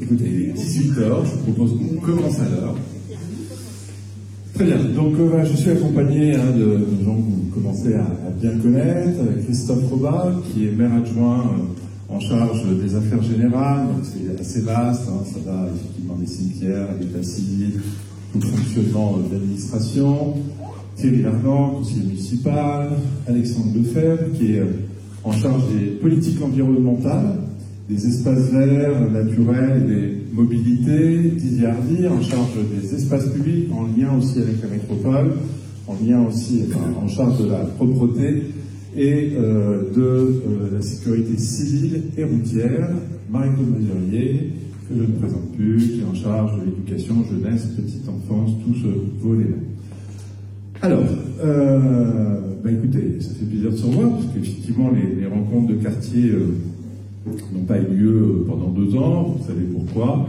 écoutez, 18h, je vous propose qu'on commence à l'heure. Très bien, donc je suis accompagné de gens que vous commencez à bien connaître, Christophe Robin, qui est maire adjoint en charge des affaires générales, donc c'est assez vaste, ça va effectivement des cimetières, à l'état civil, tout le fonctionnement de l'administration, Thierry Largan, conseiller municipal, Alexandre Lefebvre, qui est en charge des politiques environnementales, des espaces verts, naturels, des mobilités, Didier Hardy, en charge des espaces publics, en lien aussi avec la métropole, en lien aussi, en charge de la propreté et de la sécurité civile et routière, Marie-Claude Mazurier, que je ne présente plus, qui est en charge de l'éducation, jeunesse, petite enfance, tout ce volet-là. Alors, écoutez, ça fait plaisir de se revoir, parce qu'effectivement, les rencontres de quartier n'ont pas eu lieu pendant 2 ans, vous savez pourquoi.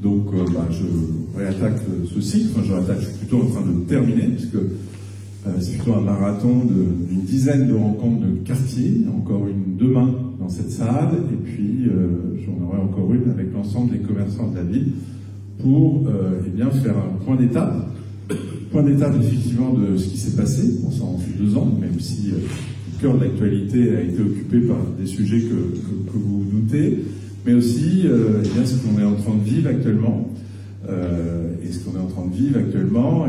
Donc, je réattaque ce cycle, je suis plutôt en train de terminer, puisque c'est plutôt un marathon d'une dizaine de rencontres de quartier, encore une demain dans cette salle, et puis j'en aurai encore une avec l'ensemble des commerçants de la ville, pour faire un point d'étape. Point d'étape effectivement de ce qui s'est passé, on s'en fait 2 ans, même si le cœur de l'actualité a été occupé par des sujets que vous vous doutez, mais aussi ce qu'on est en train de vivre actuellement. Et ce qu'on est en train de vivre actuellement,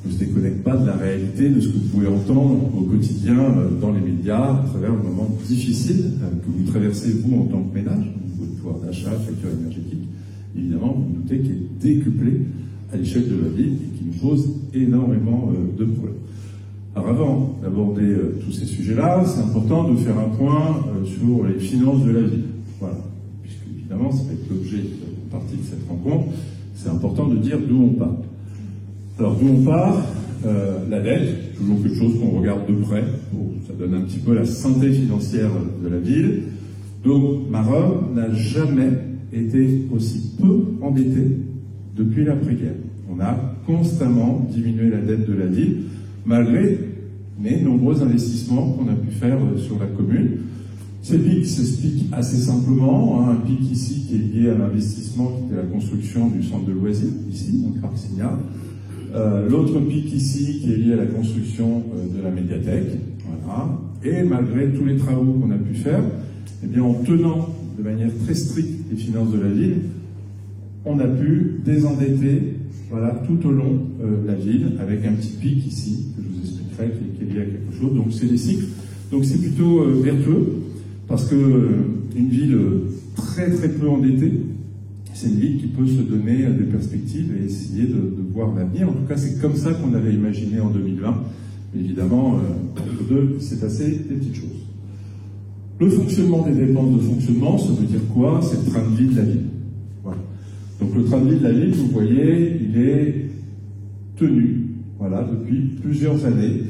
ne se déconnecte pas de la réalité de ce que vous pouvez entendre au quotidien dans les médias, à travers le moment difficile que vous traversez vous en tant que ménage, au niveau de pouvoir d'achat, facture énergétique, évidemment, vous vous doutez, qui est décuplé à l'échelle de la ville et qui nous pose énormément de problèmes. Alors avant d'aborder tous ces sujets-là, c'est important de faire un point sur les finances de la ville. Voilà, puisque évidemment, ça va être l'objet de partie de cette rencontre, c'est important de dire d'où on part. Alors d'où on part, la dette, toujours quelque chose qu'on regarde de près, ça donne un petit peu la santé financière de la ville. Donc Maromme n'a jamais été aussi peu endetté depuis l'après-guerre. On a constamment diminué la dette de la ville, malgré les nombreux investissements qu'on a pu faire sur la commune. Ces pics s'expliquent assez simplement. Un pic ici qui est lié à l'investissement, qui était la construction du centre de loisirs, ici, dans le parc Signal. L'autre pic ici qui est lié à la construction de la médiathèque. Voilà. Et malgré tous les travaux qu'on a pu faire, en tenant de manière très stricte les finances de la ville, on a pu désendetter tout au long de la ville, avec un petit pic ici, que je vous expliquerai, qui est lié à quelque chose. Donc c'est des cycles. Donc c'est plutôt vertueux, parce que une ville très très peu endettée, c'est une ville qui peut se donner des perspectives et essayer de voir l'avenir. En tout cas, c'est comme ça qu'on avait imaginé en 2020. Mais évidemment, entre deux, c'est passé des petites choses. Le fonctionnement des dépenses de fonctionnement, ça veut dire quoi? C'est le train de vie de la ville. Voilà. Donc le train de vie de la ville, vous voyez, il est tenu, depuis plusieurs années.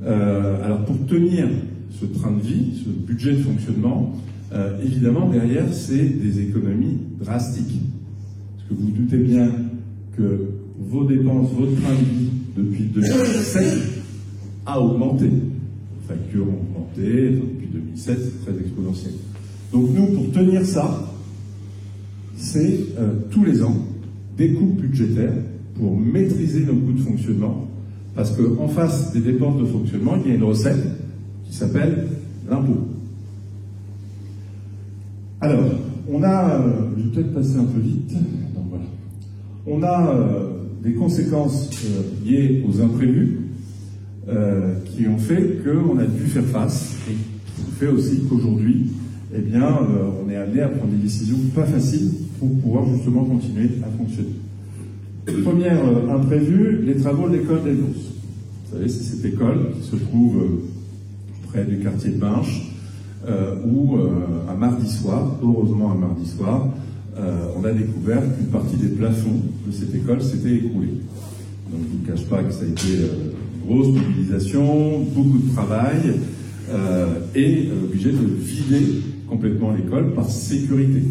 Alors pour tenir ce train de vie, ce budget de fonctionnement, évidemment derrière c'est des économies drastiques. Parce que vous vous doutez bien que vos dépenses, votre train de vie depuis 2007 a augmenté. Les factures ont augmenté, depuis 2007 c'est très exponentiel. Donc nous, pour tenir ça, c'est tous les ans des coupes budgétaires pour maîtriser nos coûts de fonctionnement, parce qu'en face des dépenses de fonctionnement, il y a une recette qui s'appelle l'impôt. Alors, on a, je vais peut-être passer un peu vite, donc voilà. On a des conséquences liées aux imprévus qui ont fait qu'on a dû faire face, et qui fait aussi qu'aujourd'hui, on est amené à prendre des décisions pas faciles pour pouvoir justement continuer à fonctionner. Première imprévue, les travaux de l'école d'Elvos. Vous savez, c'est cette école qui se trouve près du quartier de Binche, où un mardi soir, heureusement un mardi soir, on a découvert qu'une partie des plafonds de cette école s'était écroulée. Donc je ne vous cache pas que ça a été une grosse mobilisation, beaucoup de travail, et obligé de vider complètement l'école par sécurité.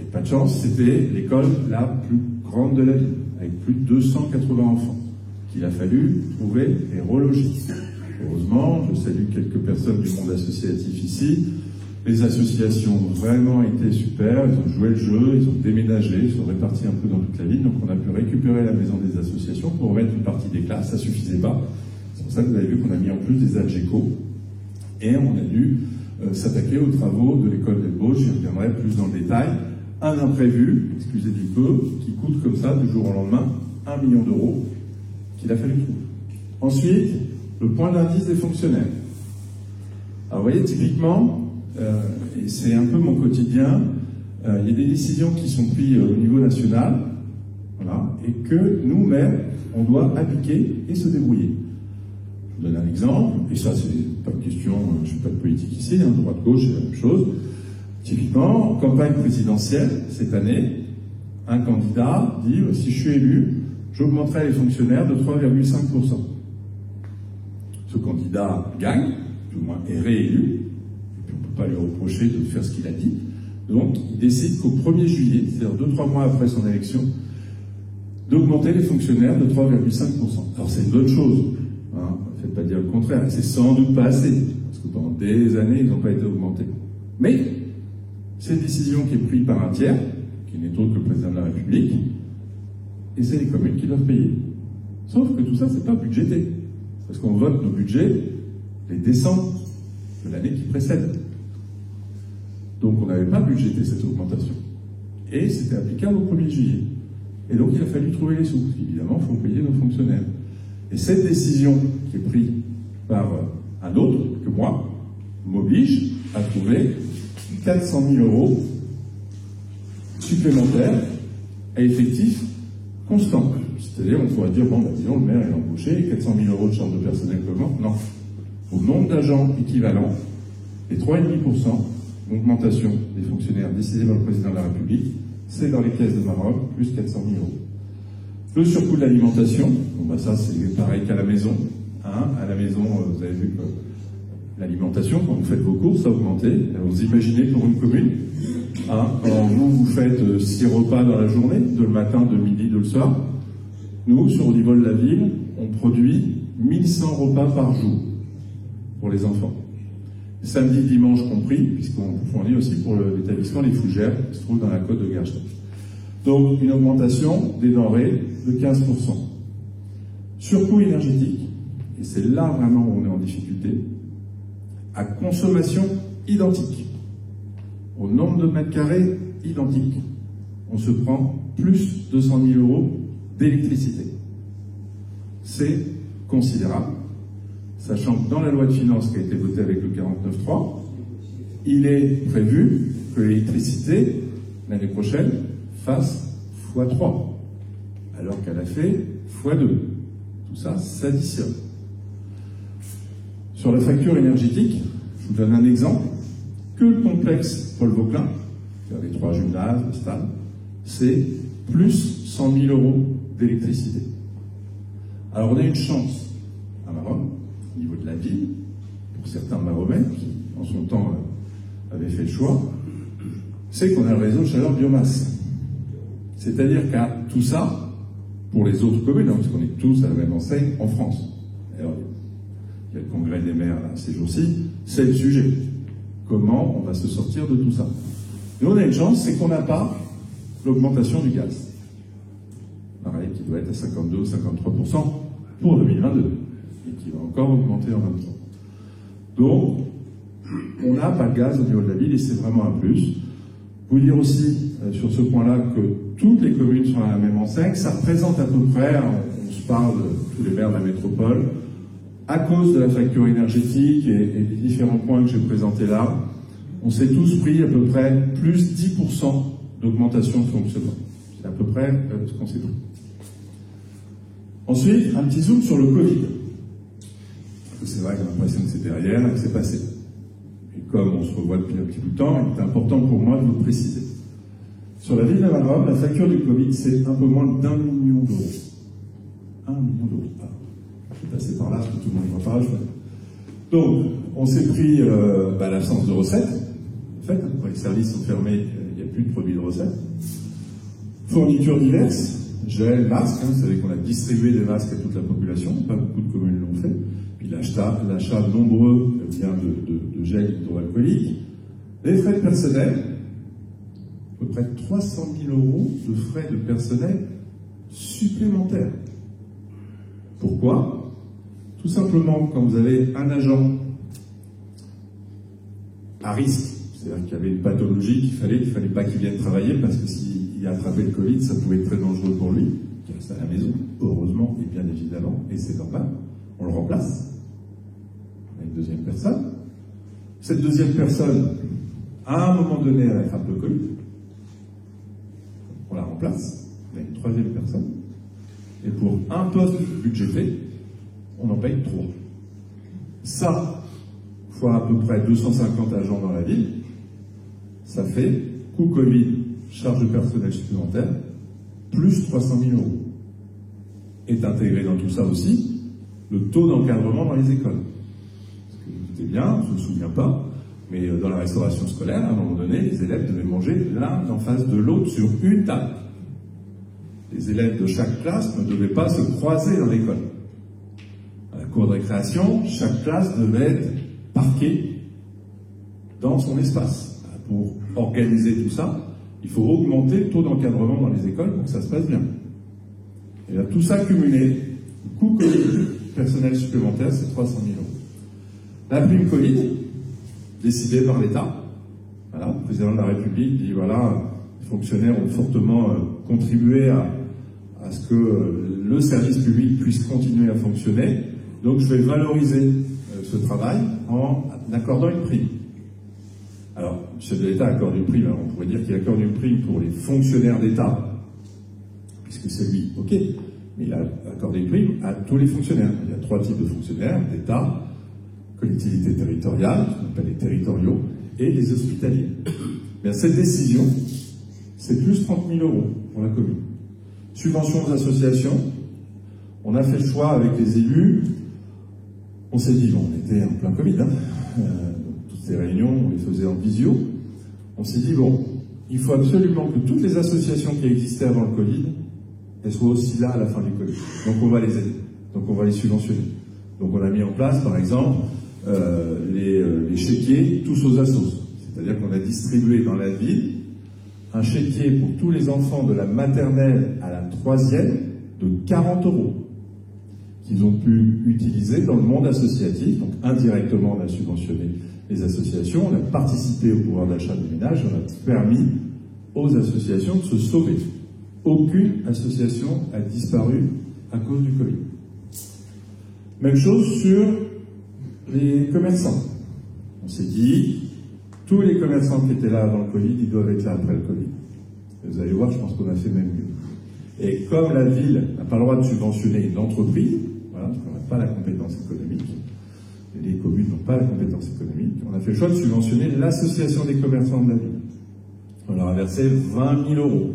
Et pas de chance, c'était l'école la plus grande de la ville, avec plus de 280 enfants, qu'il a fallu trouver et reloger. Heureusement, je salue quelques personnes du monde associatif ici, Les associations ont vraiment été super, ils ont joué le jeu, ils ont déménagé, ils sont répartis un peu dans toute la ville, donc on a pu récupérer la maison des associations pour remettre une partie des classes, ça suffisait pas. C'est pour ça que vous avez vu qu'on a mis en plus des Algeco, et on a dû s'attaquer aux travaux de l'école d'Elbauge, j'y reviendrai plus dans le détail. Un imprévu, excusez du peu, qui coûte comme ça, du jour au lendemain, 1 million d'euros, qu'il a fallu trouver. Ensuite, le point d'indice des fonctionnaires. Alors vous voyez, typiquement, et c'est un peu mon quotidien, il y a des décisions qui sont prises au niveau national, voilà, et que nous, maires, on doit appliquer et se débrouiller. Je vous donne un exemple, et ça c'est pas une question, je ne fais pas de politique ici, hein, droite-gauche c'est la même chose. Typiquement, en campagne présidentielle, cette année, un candidat dit, si je suis élu, j'augmenterai les fonctionnaires de 3,5%. Ce candidat gagne, plus ou moins est réélu, et puis on ne peut pas lui reprocher de faire ce qu'il a dit. Donc, il décide qu'au 1er juillet, c'est-à-dire 2-3 mois après son élection, d'augmenter les fonctionnaires de 3,5%. Alors, c'est une bonne chose, hein, ne faites pas dire le contraire, c'est sans doute pas assez, parce que pendant des années, ils n'ont pas été augmentés. Mais, c'est une décision qui est prise par un tiers, qui n'est autre que le président de la République, et c'est les communes qui doivent payer. Sauf que tout ça, c'est pas budgété. Parce qu'on vote nos budgets les décembre de l'année qui précède. Donc on n'avait pas budgété cette augmentation. Et c'était applicable au 1er juillet. Et donc il a fallu trouver les sous. Évidemment, il faut payer nos fonctionnaires. Et cette décision qui est prise par un autre que moi m'oblige à trouver 400 000 euros supplémentaires à effectif constant. C'est-à-dire, on pourrait dire, bon, disons, le maire est embauché, 400 000 euros de charge de personnel augmente. Non. Au nombre d'agents équivalents, les 3,5% d'augmentation des fonctionnaires décidés par le président de la République, c'est dans les caisses de Maroc, plus 400 000 euros. Le surcoût de l'alimentation, bon, bah, ça, c'est pareil qu'à la maison. Hein. À la maison, vous avez vu que l'alimentation, quand vous faites vos courses, a augmenté. Alors, vous imaginez pour une commune, hein, quand vous faites 6 repas dans la journée, de le matin, de midi, de le soir. Nous, sur le niveau de la ville, on produit 1100 repas par jour pour les enfants. Samedi, dimanche compris, puisqu'on fournit aussi pour l'établissement Les Fougères, qui se trouve dans la côte de Gerstein. Donc, une augmentation des denrées de 15%. Surcoût énergétique, et c'est là vraiment où on est en difficulté, à consommation identique, au nombre de mètres carrés identique, on se prend plus 200 000 euros d'électricité. C'est considérable, sachant que dans la loi de finances qui a été votée avec le 49.3, il est prévu que l'électricité, l'année prochaine, fasse x3, alors qu'elle a fait x2. Tout ça s'additionne. Sur la facture énergétique, je vous donne un exemple, que le complexe Paul Vauquelin, qui a les 3 gymnases, le stade, c'est plus 100 000 euros d'électricité. Alors on a une chance à Maroc, au niveau de la ville, pour certains Marocains qui en son temps avaient fait le choix, c'est qu'on a le réseau de chaleur biomasse. C'est-à-dire qu'à tout ça, pour les autres communes, hein, parce qu'on est tous à la même enseigne en France. Alors, il y a le congrès des maires là, ces jours-ci, c'est le sujet. Comment on va se sortir de tout ça? Et on a une chance, c'est qu'on n'a pas l'augmentation du gaz. Pareil, qui doit être à 52 ou 53% pour 2022, et qui va encore augmenter en même temps. Donc, on n'a pas de gaz au niveau de la ville, et c'est vraiment un plus. Vous dire aussi, sur ce point-là, que toutes les communes sont à la même enseigne, ça représente à peu près, on se parle de tous les maires de la métropole, à cause de la facture énergétique et des différents points que j'ai présentés là, on s'est tous pris à peu près plus 10% d'augmentation de fonctionnement. C'est à peu près ce qu'on s'est pris. Ensuite, un petit zoom sur le Covid. C'est vrai que j'ai l'impression que c'est derrière et que c'est passé. Et comme on se revoit depuis un petit bout de temps, il est important pour moi de vous le préciser. Sur la ville de Maroc, la facture du Covid, c'est un peu moins d'1 million d'euros. 1 million d'euros. Je vais passer par là, parce que tout le monde ne voit pas. Donc, on s'est pris l'absence de recettes. En fait, les services sont fermés, il n'y a plus de produits de recettes. Fournitures diverses, gel, masques. Vous savez qu'on a distribué des masques à toute la population, pas beaucoup de communes l'ont fait. Puis l'achat nombreux bien de gel hydroalcoolique. Les frais de personnel, à peu près 300 000 € de frais de personnel supplémentaires. Pourquoi? Tout simplement, quand vous avez un agent à risque, c'est-à-dire qu'il y avait une pathologie qu'il fallait pas qu'il vienne travailler parce que s'il a attrapé le Covid, ça pouvait être très dangereux pour lui, qui reste à la maison, heureusement et bien évidemment, et c'est normal, on le remplace. On a une deuxième personne. Cette deuxième personne, à un moment donné, elle attrape le Covid, on la remplace, on a une troisième personne, et pour un poste budgété, on en paye 3. Ça, fois à peu près 250 agents dans la ville, ça fait coût Covid, charge de personnel supplémentaire, plus 300 000 €. Est intégré dans tout ça aussi le taux d'encadrement dans les écoles. Parce que vous doutez bien, je ne me souviens pas, mais dans la restauration scolaire, à un moment donné, les élèves devaient manger l'un en face de l'autre sur une table. Les élèves de chaque classe ne devaient pas se croiser dans l'école. À la cour de récréation, chaque classe devait être parquée dans son espace. Pour organiser tout ça, il faut augmenter le taux d'encadrement dans les écoles pour que ça se passe bien. Et là, tout ça cumulé, le coût Covid, personnel supplémentaire, c'est 300 000 €. La prime Covid, décidée par l'État, voilà, le président de la République dit voilà, les fonctionnaires ont fortement contribué à ce que le service public puisse continuer à fonctionner, donc je vais valoriser ce travail en accordant une prime. Alors, le chef de l'État accorde une prime, alors on pourrait dire qu'il accorde une prime pour les fonctionnaires d'État, puisque c'est lui, ok, mais il a accordé une prime à tous les fonctionnaires. Il y a 3 types de fonctionnaires, d'État, collectivités territoriales, ce qu'on appelle les territoriaux, et les hospitaliers. Bien, cette décision, c'est plus 30 000 € pour la commune. Subvention aux associations, on a fait le choix avec les élus, on s'est dit, bon, on était en plein Covid, toutes ces réunions, on les faisait en visio, on s'est dit, bon, il faut absolument que toutes les associations qui existaient avant le Covid, elles soient aussi là à la fin du Covid. Donc on va les aider, donc on va les subventionner. Donc on a mis en place, par exemple, les chéquiers tous aux assos. C'est-à-dire qu'on a distribué dans la ville un chéquier pour tous les enfants de la maternelle à la 3e de 40 € qu'ils ont pu utiliser dans le monde associatif. Donc indirectement, on a subventionné les associations, on a participé au pouvoir d'achat des ménages, on a permis aux associations de se sauver. Aucune association a disparu à cause du Covid. Même chose sur les commerçants. On s'est dit, tous les commerçants qui étaient là avant le Covid, ils doivent être là après le Covid. Et vous allez voir, je pense qu'on a fait même mieux. Et comme la ville n'a pas le droit de subventionner une entreprise, voilà, parce qu'on n'a pas la compétence économique, et les communes n'ont pas la compétence économique, on a fait le choix de subventionner l'association des commerçants de la ville. On leur a versé 20 000 €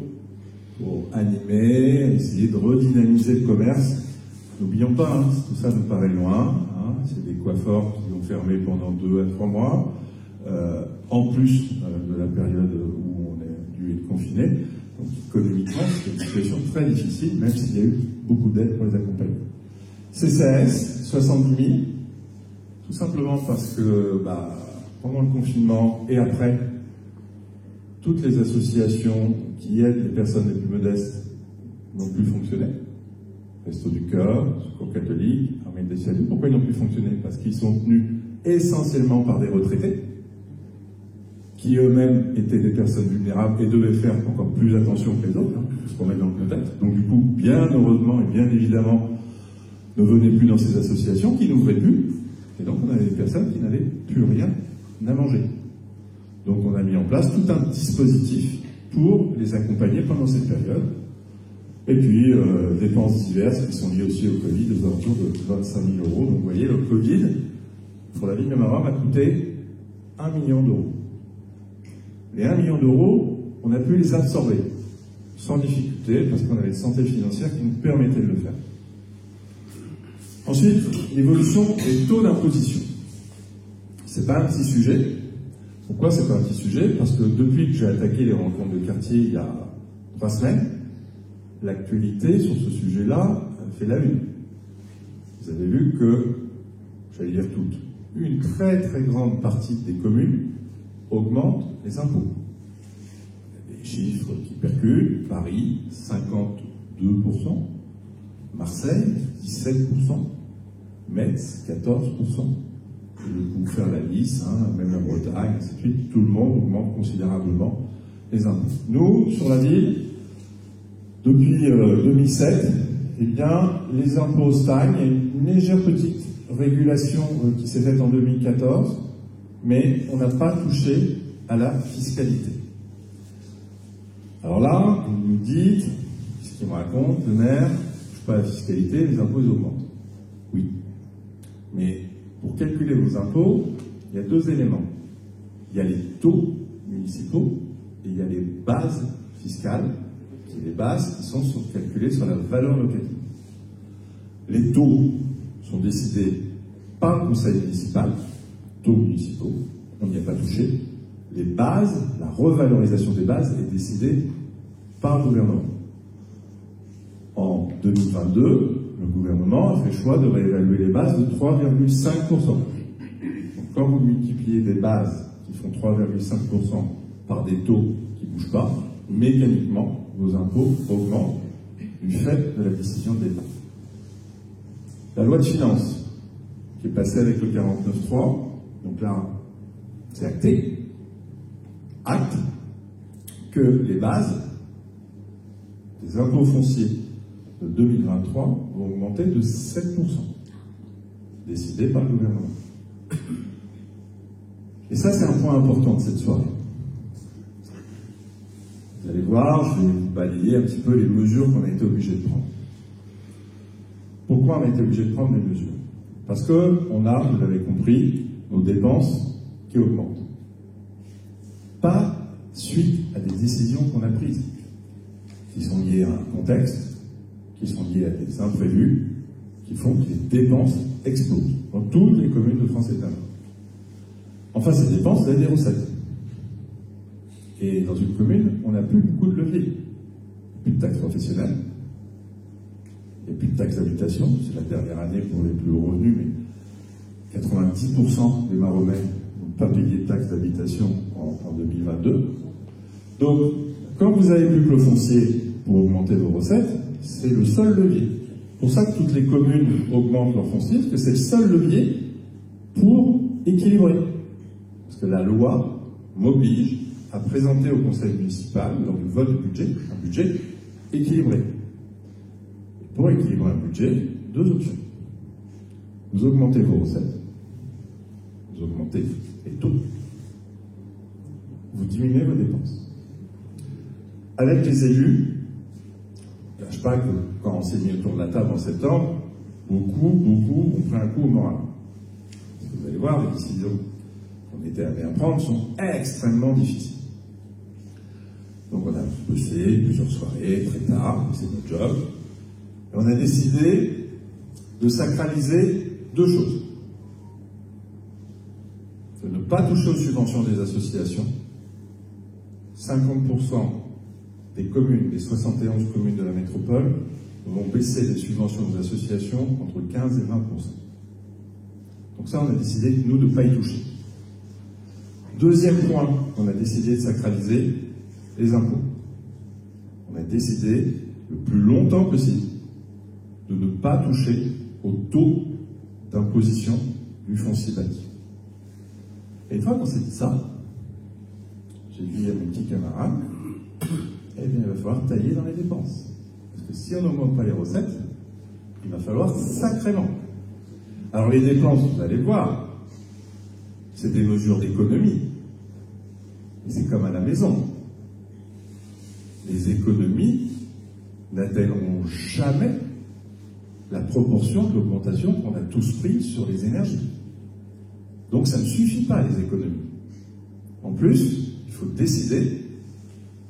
pour animer, essayer de redynamiser le commerce. N'oublions pas, tout ça nous paraît loin, c'est des coiffeurs qui ont fermé pendant 2 à 3 mois, en plus de la période où on a dû être confiné. Donc économiquement, c'est une situation très difficile, même s'il y a eu beaucoup d'aide pour les accompagner. CCAS, 70 000, tout simplement parce que pendant le confinement et après, toutes les associations qui aident les personnes les plus modestes n'ont plus fonctionné. Restos du Cœur, Secours catholique, Armée des Saluts. Pourquoi ils n'ont plus fonctionné? Parce qu'ils sont tenus essentiellement par des retraités, qui eux-mêmes étaient des personnes vulnérables et devaient faire encore plus attention que les autres, se remettre dans le contexte. Donc du coup, bien heureusement et bien évidemment, ne venaient plus dans ces associations, qui n'ouvraient plus, et donc on avait des personnes qui n'avaient plus rien à manger. Donc on a mis en place tout un dispositif pour les accompagner pendant cette période. Et puis, dépenses diverses qui sont liées aussi au Covid, aux alentours de 25 000 €. Donc vous voyez, le Covid, pour la ville de Marat, m'a coûté 1 million d'euros. Les 1 million d'euros, on a pu les absorber, sans difficulté, parce qu'on avait une santé financière qui nous permettait de le faire. Ensuite, l'évolution des taux d'imposition. C'est pas un petit sujet. Pourquoi c'est pas un petit sujet? Parce que depuis que j'ai attaqué les rencontres de quartier il y a 3 semaines, l'actualité sur ce sujet-là fait la une. Vous avez vu que, j'allais dire toutes, une très très grande partie des communes augmente les impôts. Les chiffres qui percutent: Paris, 52%, Marseille, 17%, Metz, 14%. Je vais vous faire la liste, même la Bretagne, ainsi de suite. Tout le monde augmente considérablement les impôts. Nous, sur la ville, depuis 2007, eh bien, les impôts stagnent. Il y a une légère petite régulation qui s'est faite en 2014, mais on n'a pas touché à la fiscalité. Alors là, vous nous dites, ce qu'il me raconte, le maire, je ne touche pas à la fiscalité, les impôts ils augmentent. Oui. Mais pour calculer vos impôts, il y a deux éléments. Il y a les taux municipaux et il y a les bases fiscales, qui sont les bases qui sont calculées sur la valeur locative. Les taux sont décidés par le conseil municipal, taux municipaux, on n'y a pas touché. Les bases, la revalorisation des bases est décidée par le gouvernement. En 2022, le gouvernement a fait le choix de réévaluer les bases de 3,5%. Donc, quand vous multipliez des bases qui font 3,5% par des taux qui ne bougent pas, mécaniquement, vos impôts augmentent du fait de la décision de l'État. La loi de finances, qui est passée avec le 49.3, donc là, c'est acte que les bases des impôts fonciers de 2023 vont augmenter de 7%, décidé par le gouvernement. Et ça, c'est un point important de cette soirée. Vous allez voir, je vais vous balayer un petit peu les mesures qu'on a été obligés de prendre. Pourquoi on a été obligé de prendre des mesures? Parce qu'on a, vous l'avez compris, nos dépenses qui augmentent. Pas suite à des décisions qu'on a prises, qui sont liées à un contexte, qui sont liées à des imprévus, qui font que les dépenses explosent dans toutes les communes de France état. Enfin, ces dépenses, vous avez des recettes. Et dans une commune, on n'a plus beaucoup de leviers. Plus de taxes professionnelles, il n'y a plus de taxes d'habitation, c'est la dernière année pour les plus hauts revenus, mais 90% des Mahorais n'ont pas payé de taxes d'habitation en 2022. Donc, quand vous avez plus que le foncier pour augmenter vos recettes, c'est le seul levier. C'est pour ça que toutes les communes augmentent leur foncier, parce que c'est le seul levier pour équilibrer. Parce que la loi m'oblige à présenter au conseil municipal, lors du vote du budget, un budget équilibré. Et pour équilibrer un budget, deux options. Vous augmentez vos recettes, vous augmentez les taux, vous diminuez vos dépenses. Avec les élus, je ne cache pas que quand on s'est mis autour de la table en septembre, beaucoup ont pris un coup au moral. Vous allez voir, les décisions qu'on était amenés à prendre sont extrêmement difficiles. Donc on a bossé plusieurs soirées, très tard, c'est notre job. Et on a décidé de sacraliser deux choses. De ne pas toucher aux subventions des associations. 50% des communes, des 71 communes de la métropole, vont baisser les subventions des associations entre 15 et 20%. Donc ça, on a décidé, nous, de ne pas y toucher. Deuxième point, on a décidé de sacraliser les impôts. On a décidé, le plus longtemps possible, de ne pas toucher au taux d'imposition du foncier bâti. Et une fois qu'on s'est dit ça, j'ai dit à mes petits camarades, eh bien, il va falloir tailler dans les dépenses. Parce que si on n'augmente pas les recettes, il va falloir sacrément. Alors les dépenses, vous allez le voir, c'est des mesures d'économie. Et c'est comme à la maison. Les économies n'atteindront jamais la proportion de l'augmentation qu'on a tous pris sur les énergies. Donc ça ne suffit pas, les économies. En plus, il faut décider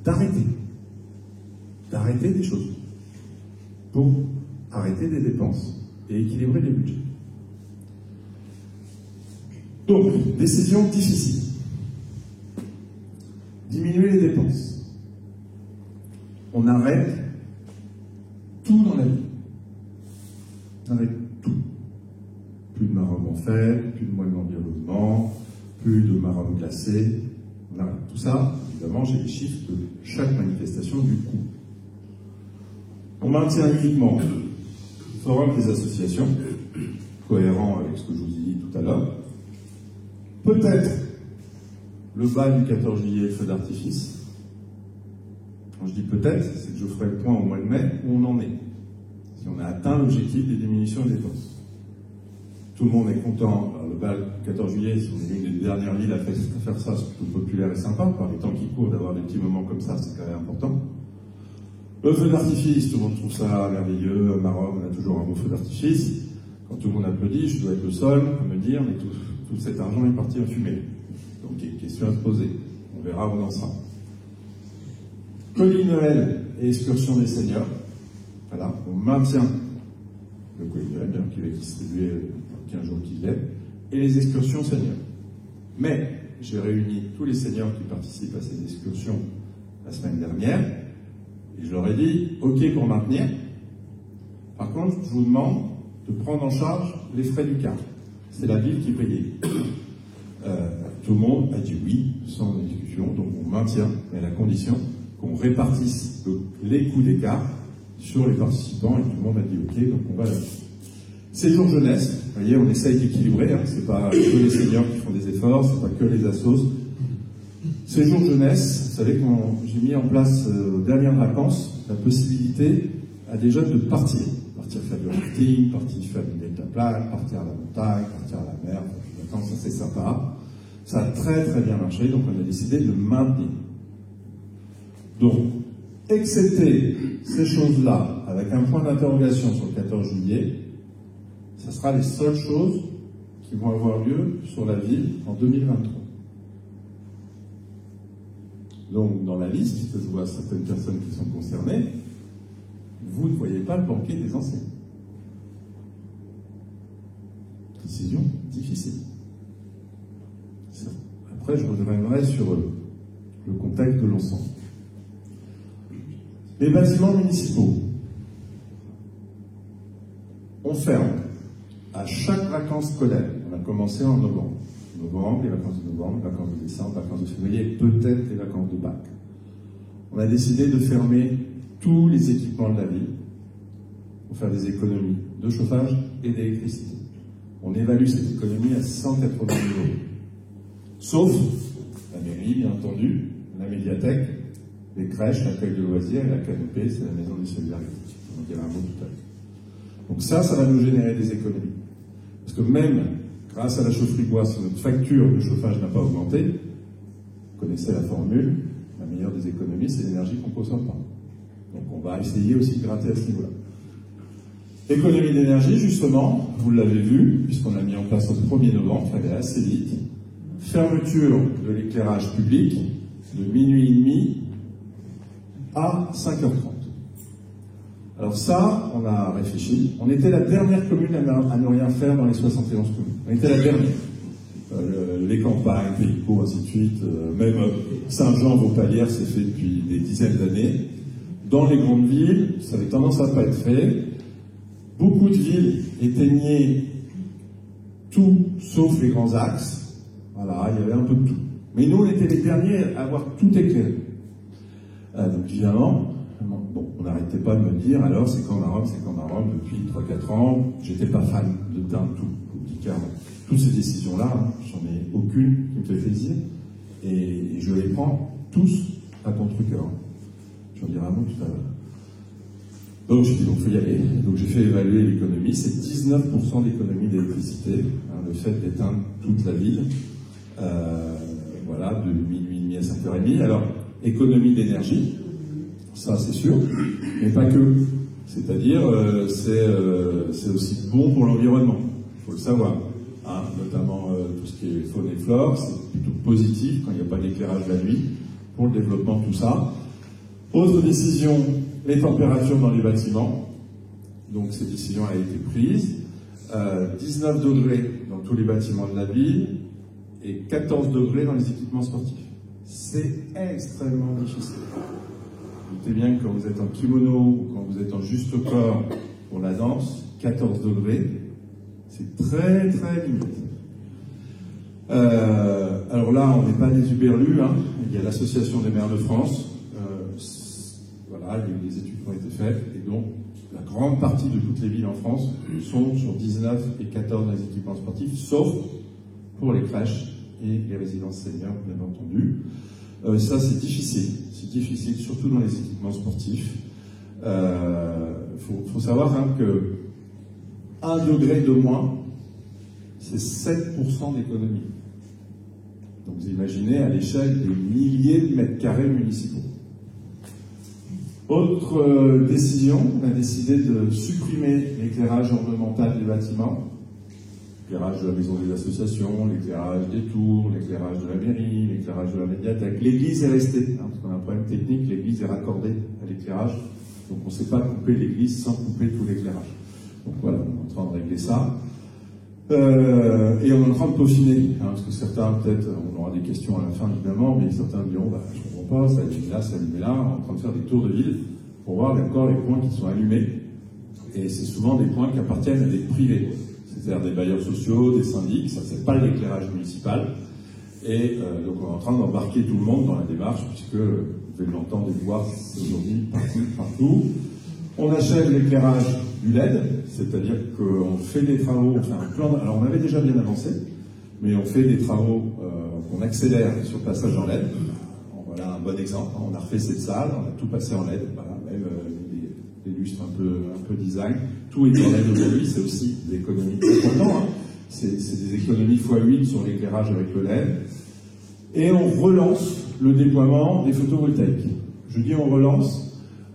d'arrêter des choses pour arrêter des dépenses et équilibrer les budgets. Donc, décision difficile. Diminuer les dépenses. On arrête tout dans la vie. On arrête tout. Plus de marron en fer, plus de moelle d'environnement, plus de marron glacé, Voilà. Tout ça, évidemment, j'ai les chiffres de chaque manifestation du coup. On maintient uniquement le forum des associations, cohérent avec ce que je vous ai dit tout à l'heure. Peut-être le bal du 14 juillet, le feu d'artifice. Quand je dis peut-être, c'est que je ferai le point au mois de mai où on en est. Si on a atteint l'objectif des diminutions des dépenses. Tout le monde est content. Alors, le bal du 14 juillet, si on est l'une des dernières villes à faire ça, c'est plutôt populaire et sympa. Par les temps qui courent, d'avoir des petits moments comme ça, c'est quand même important. Le feu d'artifice, tout le monde trouve ça merveilleux. À Maroc, on a toujours un beau feu d'artifice. Quand tout le monde applaudit, je dois être le seul à me dire, mais tout cet argent est parti en fumée. Donc il y a une question à se poser. On verra où on en sera. Colis Noël et excursion des seniors. Voilà, on maintient le colis Noël, qui va être distribué dans 15 jours qui viennent, et les excursions seniors. Mais j'ai réuni tous les seniors qui participent à ces excursions la semaine dernière, et je leur ai dit, OK pour maintenir. Par contre, je vous demande de prendre en charge les frais du car. C'est la ville qui payait. Tout le monde a dit oui, sans discussion, donc on maintient, mais à la condition qu'on répartisse les coûts des cars sur les participants, et tout le monde a dit ok, donc on va là-dessus. Séjour jeunesse, vous voyez, on essaye d'équilibrer, hein, c'est pas que les seniors qui font des efforts, c'est pas que les assos. Séjour jeunesse, vous savez que j'ai mis en place aux dernières vacances la possibilité à des jeunes de partir faire du rafting, partir faire de la plage, partir à la montagne, partir à la mer, ça c'est sympa. Ça a très très bien marché, donc on a décidé de maintenir. Donc, excepté ces choses-là, avec un point d'interrogation sur le 14 juillet, ça sera les seules choses qui vont avoir lieu sur la ville en 2023. Donc, dans la liste, puisque je vois certaines personnes qui sont concernées, vous ne voyez pas le banquet des enseignants. Décision difficile. Après, je reviendrai sur le contexte de l'ensemble. Les bâtiments municipaux. On ferme à chaque vacances scolaires. On a commencé en novembre. Les vacances de novembre, les vacances de décembre, les vacances de février, et peut-être les vacances de Pâques. On a décidé de fermer tous les équipements de la ville pour faire des économies de chauffage et d'électricité. On évalue cette économie à 180 000 €. Sauf la mairie, bien entendu, la médiathèque, les crèches, l'accueil de loisirs et la canopée, c'est la maison des solidarités. On en dira un mot tout à l'heure. Donc ça va nous générer des économies. Parce que même grâce à la chaufferie bois, si notre facture de chauffage n'a pas augmenté, vous connaissez la formule, la meilleure des économies, c'est l'énergie qu'on ne consomme pas. Donc on va essayer aussi de gratter à ce niveau-là. Économie d'énergie, justement, vous l'avez vu, puisqu'on l'a mis en place au 1er novembre, ça allait assez vite. Fermeture de l'éclairage public de minuit et demi à 5h30. Alors ça, on a réfléchi. On était la dernière commune à ne rien faire dans les 71 communes. On était la dernière. Les campagnes, Pélico, ainsi de suite, même Saint-Jean-Vaupalière, c'est fait depuis des dizaines d'années. Dans les grandes villes, ça avait tendance à ne pas être fait. Beaucoup de villes éteignaient tout sauf les grands axes. Voilà, il y avait un peu de tout. Mais nous, on était les derniers à avoir tout éclairé. Donc évidemment, bon, on n'arrêtait pas de me dire, alors c'est qu'en Maroc depuis 3-4 ans, j'étais pas fan de d'un tout. Toutes ces décisions-là, j'en ai aucune qui me fait plaisir, et je les prends tous à contre-cœur. J'en dirai un mot tout à l'heure. Donc j'ai dit, donc il faut y aller. Donc j'ai fait évaluer l'économie, c'est 19% d'économie d'électricité, hein, le fait d'éteindre toute la ville, voilà, de minuit et demi à 5h30. Alors, économie d'énergie, ça c'est sûr, mais pas que. C'est-à-dire, c'est aussi bon pour l'environnement, il faut le savoir. Hein, notamment tout ce qui est faune et flore, c'est plutôt positif quand il n'y a pas d'éclairage la nuit, pour le développement de tout ça. Autre décision, les températures dans les bâtiments. Donc cette décision a été prise. 19 degrés dans tous les bâtiments de la ville et 14 degrés dans les équipements sportifs. C'est extrêmement difficile. Vous doutez bien que quand vous êtes en kimono ou quand vous êtes en juste corps pour la danse, 14 degrés, c'est très très limite. Alors là, on n'est pas des Uberlus, hein. Il y a l'Association des maires de France, voilà, il y a eu des études qui ont été faites, et donc la grande partie de toutes les villes en France sont sur 19 et 14 dans les équipements sportifs, sauf pour les crèches et les résidences seniors, bien entendu. Ça, c'est difficile, surtout dans les équipements sportifs. Faut savoir hein, que 1 degré de moins, c'est 7% d'économie. Donc vous imaginez à l'échelle des milliers de mètres carrés municipaux. Autre décision, on a décidé de supprimer l'éclairage ornemental des bâtiments, l'éclairage de la maison des associations, l'éclairage des tours, l'éclairage de la mairie, l'éclairage de la médiathèque. L'église est restée, hein, parce qu'on a un problème technique, l'église est raccordée à l'éclairage, donc on ne sait pas couper l'église sans couper tout l'éclairage. Donc voilà, on est en train de régler ça. Et on est en train de peaufiner, hein, parce que certains, peut-être, on aura des questions à la fin évidemment, mais certains diront, bah, je ne comprends pas, ça allume là, ça allume là, on est en train de faire des tours de ville pour voir d'accord les points qui sont allumés. Et c'est souvent des points qui appartiennent à des privés, c'est-à-dire des bailleurs sociaux, des syndics, ça c'est pas l'éclairage municipal. Et donc on est en train d'embarquer tout le monde dans la démarche, puisque vous devez l'entendre et voir aujourd'hui partout. On achève l'éclairage du LED, c'est-à-dire qu'on fait des travaux, on fait un plan. Alors on avait déjà bien avancé, mais on fait des travaux qu'on accélère sur le passage en LED. Voilà un bon exemple. On a refait cette salle, on a tout passé en LED, voilà, même des lustres un peu design. Tout est en LED aujourd'hui, c'est aussi des économies importantes. Hein. C'est des économies x8 sur l'éclairage avec le LED. Et on relance le déploiement des photovoltaïques. Je dis on relance.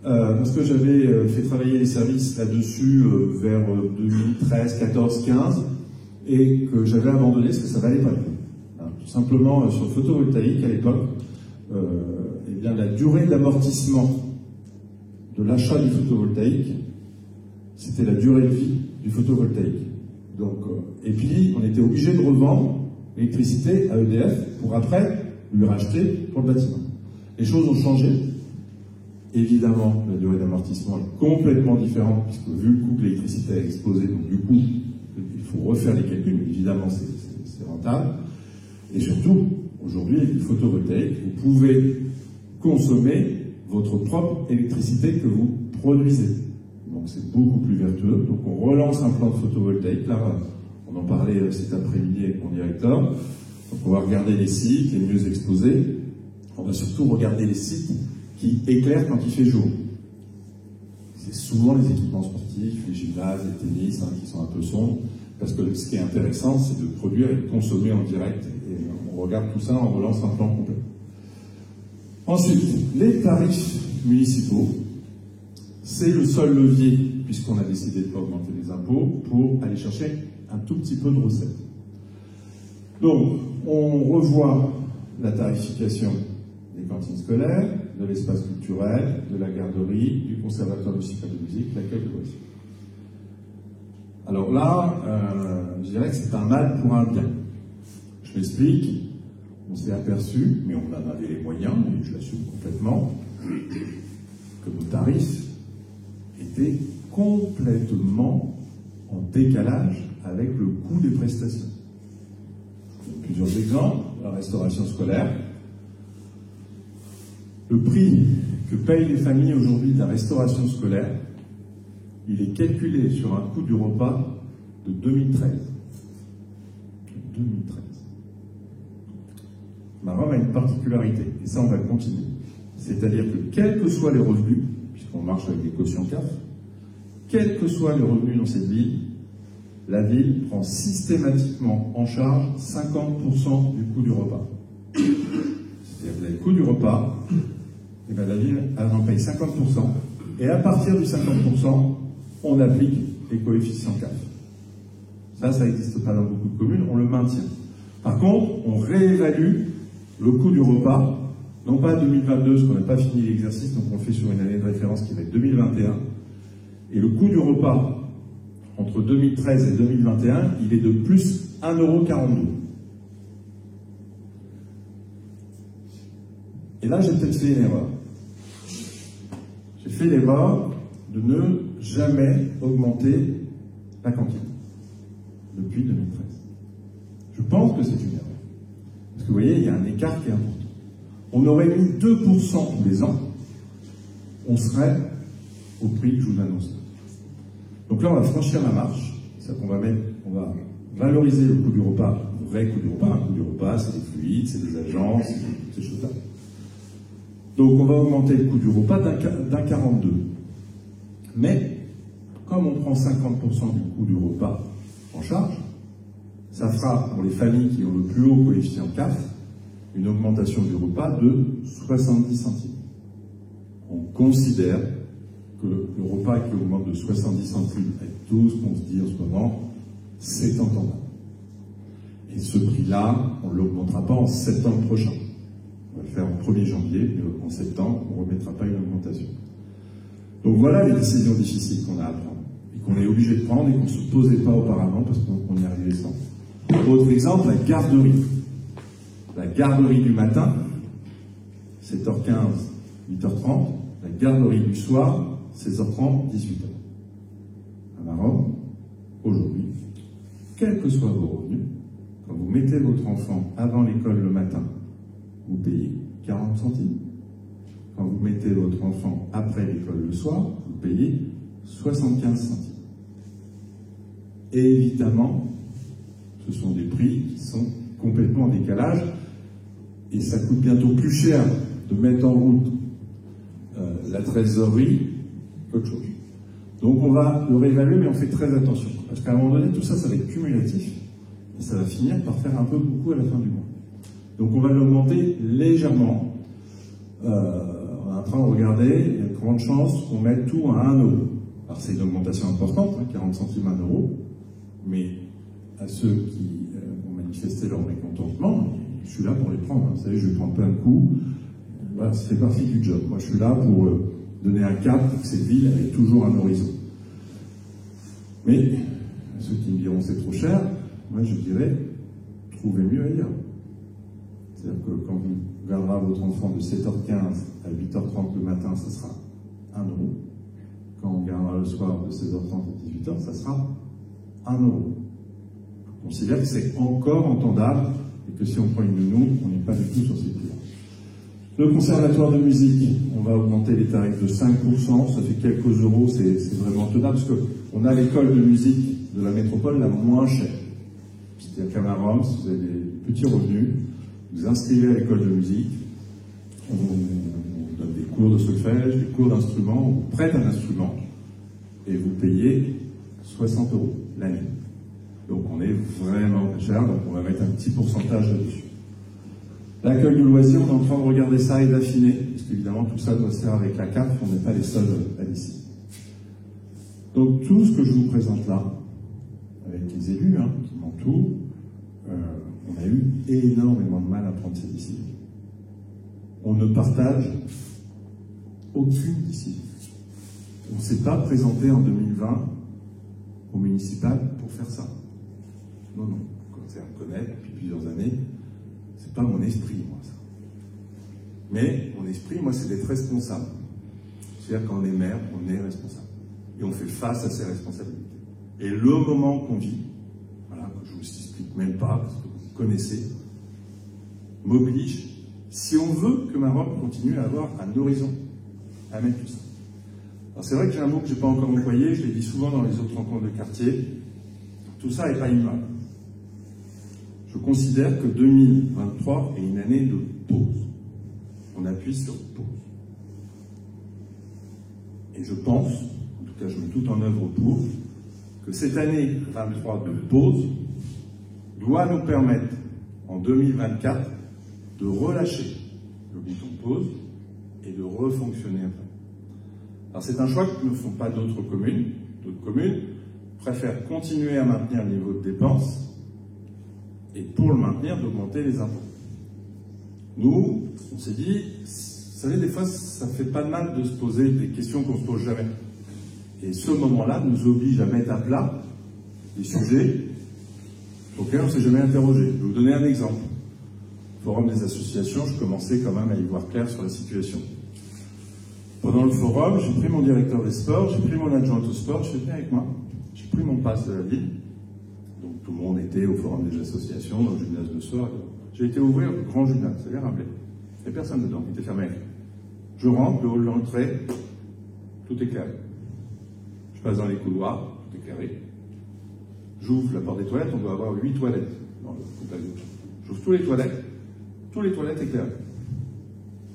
Parce que j'avais fait travailler les services là-dessus vers 2013, 14, 15, et que j'avais abandonné parce que ça valait pas le coup. Hein, tout simplement, sur le photovoltaïque, à l'époque, eh bien, la durée d'amortissement de l'achat du photovoltaïque, c'était la durée de vie du photovoltaïque. Donc, et puis, on était obligé de revendre l'électricité à EDF pour après lui racheter pour le bâtiment. Les choses ont changé. Évidemment, la durée d'amortissement est complètement différente, puisque vu le coût que l'électricité a explosé, donc du coup, il faut refaire les calculs, mais évidemment, c'est rentable. Et surtout, aujourd'hui, avec le photovoltaïque, vous pouvez consommer votre propre électricité que vous produisez. Donc c'est beaucoup plus vertueux. Donc on relance un plan de photovoltaïque. Là, on en parlait cet après-midi avec mon directeur. Donc on va regarder les sites les mieux exposés. On va surtout regarder les sites qui éclairent quand il fait jour. C'est souvent les équipements sportifs, les gymnases, les tennis, hein, qui sont un peu sombres, parce que ce qui est intéressant, c'est de produire et de consommer en direct, et on regarde tout ça, on relance un plan complet. Ensuite, les tarifs municipaux, c'est le seul levier, puisqu'on a décidé de ne pas augmenter les impôts, pour aller chercher un tout petit peu de recettes. Donc, on revoit la tarification des cantines scolaires, de l'espace culturel, de la garderie, du conservatoire municipal de musique, l'accueil de loisirs. Alors là, je dirais que c'est un mal pour un bien. Je m'explique, on s'est aperçu, mais on en avait les moyens, et je l'assume complètement, que nos tarifs étaient complètement en décalage avec le coût des prestations. Plusieurs exemples, la restauration scolaire. Le prix que payent les familles aujourd'hui de la restauration scolaire, il est calculé sur un coût du repas de 2013. 2013. Maromme a une particularité, et ça on va continuer. C'est-à-dire que quels que soient les revenus, puisqu'on marche avec des quotients CAF, quels que soient les revenus dans cette ville, la ville prend systématiquement en charge 50% du coût du repas. C'est-à-dire que vous avez le coût du repas, et bien la ville elle en paye 50%, et à partir du 50%, on applique les coefficients CAF. Ça n'existe pas dans beaucoup de communes, on le maintient. Par contre, on réévalue le coût du repas, non pas 2022, parce qu'on n'a pas fini l'exercice, donc on le fait sur une année de référence qui va être 2021, et le coût du repas, entre 2013 et 2021, il est de plus 1,42 €. Et là, j'ai peut-être fait une erreur. J'ai fait l'erreur de ne jamais augmenter la cantine depuis 2013. Je pense que c'est une erreur. Parce vous voyez, il y a un écart qui est important. On aurait mis 2% tous les ans, on serait au prix que je vous annonce. Donc là, on va franchir la marche, c'est-à-dire qu'on va valoriser le coût du repas, le vrai coût du repas. Un coût du repas, c'est des fluides, c'est des agences, ces choses-là. Donc on va augmenter le coût du repas d'un 42. Mais, comme on prend 50% du coût du repas en charge, ça fera, pour les familles qui ont le plus haut coefficient CAF, une augmentation du repas de 70 centimes. On considère que le repas qui augmente de 70 centimes avec tout ce qu'on se dit en ce moment, c'est entendable. Et ce prix-là, on ne l'augmentera pas en septembre prochain. On va le faire en 1er janvier, mais en septembre, on ne remettra pas une augmentation. Donc voilà les décisions difficiles qu'on a à prendre, et qu'on est obligé de prendre et qu'on ne se posait pas auparavant parce qu'on y arrivait sans. Autre exemple, la garderie. La garderie du matin, 7h15, 8h30. La garderie du soir, 16h30, 18h. À Maroc, aujourd'hui, quels que soient vos revenus, quand vous mettez votre enfant avant l'école le matin, vous payez 40 centimes. Quand vous mettez votre enfant après l'école le soir, vous payez 75 centimes. Et évidemment, ce sont des prix qui sont complètement en décalage, et ça coûte bientôt plus cher de mettre en route la trésorerie qu'autre chose. Donc on va le réévaluer, mais on fait très attention, parce qu'à un moment donné, tout ça, ça va être cumulatif, et ça va finir par faire un peu beaucoup à la fin du mois. Donc on va l'augmenter légèrement. On est en train de regarder, il y a de grandes chances qu'on mette tout à 1 euro. Alors c'est une augmentation importante, 40 centimes à 1 euro, mais à ceux qui ont manifesté leur mécontentement, je suis là pour les prendre. Vous savez, je vais prendre plein de coups. Voilà, ça fait partie du job. Moi, je suis là pour donner un cap pour que cette ville ait toujours un horizon. Mais, ceux qui me diront c'est trop cher, moi je dirais, trouvez mieux ailleurs. C'est-à-dire que quand vous garderez votre enfant de 7h15 à 8h30 le matin, ça sera 1 euro. Quand on gardera le soir de 16h30 à 18h, ça sera 1 euro. Je considère que c'est encore entendable et que si on prend une nounou, on n'est pas du tout sur ces prix-là. Le conservatoire de musique, on va augmenter les tarifs de 5%, ça fait quelques euros, c'est vraiment tenable, parce qu'on a l'école de musique de la métropole la moins chère. C'est-à-dire qu'à Maroc, si vous avez des petits revenus, vous inscrivez à l'école de musique, on donne des cours de solfège, des cours d'instruments, on vous prête un instrument, et vous payez 60 euros l'année. Donc on est vraiment pas cher, donc on va mettre un petit pourcentage là-dessus. L'accueil du loisir, on est en train de regarder ça et d'affiner, parce qu'évidemment tout ça doit se faire avec la CAF, on n'est pas les seuls à décider. Donc tout ce que je vous présente là, avec les élus qui m'entourent, on a eu énormément de mal à prendre ces décisions. On ne partage aucune décision. On ne s'est pas présenté en 2020 au municipal pour faire ça. Non, comme ça on connaît depuis plusieurs années, c'est pas mon esprit, moi, ça. Mais mon esprit, moi, c'est d'être responsable. C'est-à-dire quand on est maire, on est responsable. Et on fait face à ses responsabilités. Et le moment qu'on vit, voilà, que je vous explique même pas, parce que vous connaissez, m'oblige, si on veut que Maroc continue à avoir un horizon, à mettre tout ça. Alors c'est vrai que j'ai un mot que je n'ai pas encore employé, je l'ai dit souvent dans les autres rencontres de quartier, tout ça n'est pas immuable. Je considère que 2023 est une année de pause. On appuie sur pause. Et je pense, en tout cas je mets tout en œuvre pour, que cette année 23 de pause doit nous permettre, en 2024, de relâcher le bouton pause et de refonctionner après. Alors c'est un choix que ne font pas d'autres communes. D'autres communes préfèrent continuer à maintenir le niveau de dépenses et pour le maintenir, d'augmenter les impôts. Nous, on s'est dit, vous savez, des fois, ça ne fait pas de mal de se poser des questions qu'on ne se pose jamais. Et ce moment-là nous oblige à mettre à plat des sujets auxquels on ne s'est jamais interrogé. Je vais vous donner un exemple. Forum des associations, je commençais quand même à y voir clair sur la situation. Pendant le forum, j'ai pris mon directeur des sports, j'ai pris mon adjointe au sport, je suis venu avec moi, j'ai pris mon pass de la ville. Donc tout le monde était au forum des associations, dans le gymnase de soir. J'ai été ouvrir le Grand Julien, c'est-à-dire un bled. Il n'y a personne dedans, il était fermé. Je rentre, le hall d'entrée, tout éclairé. Je passe dans les couloirs, tout éclairé. J'ouvre la porte des toilettes, on doit avoir 8 toilettes dans le complexe. J'ouvre toutes les toilettes éclairées.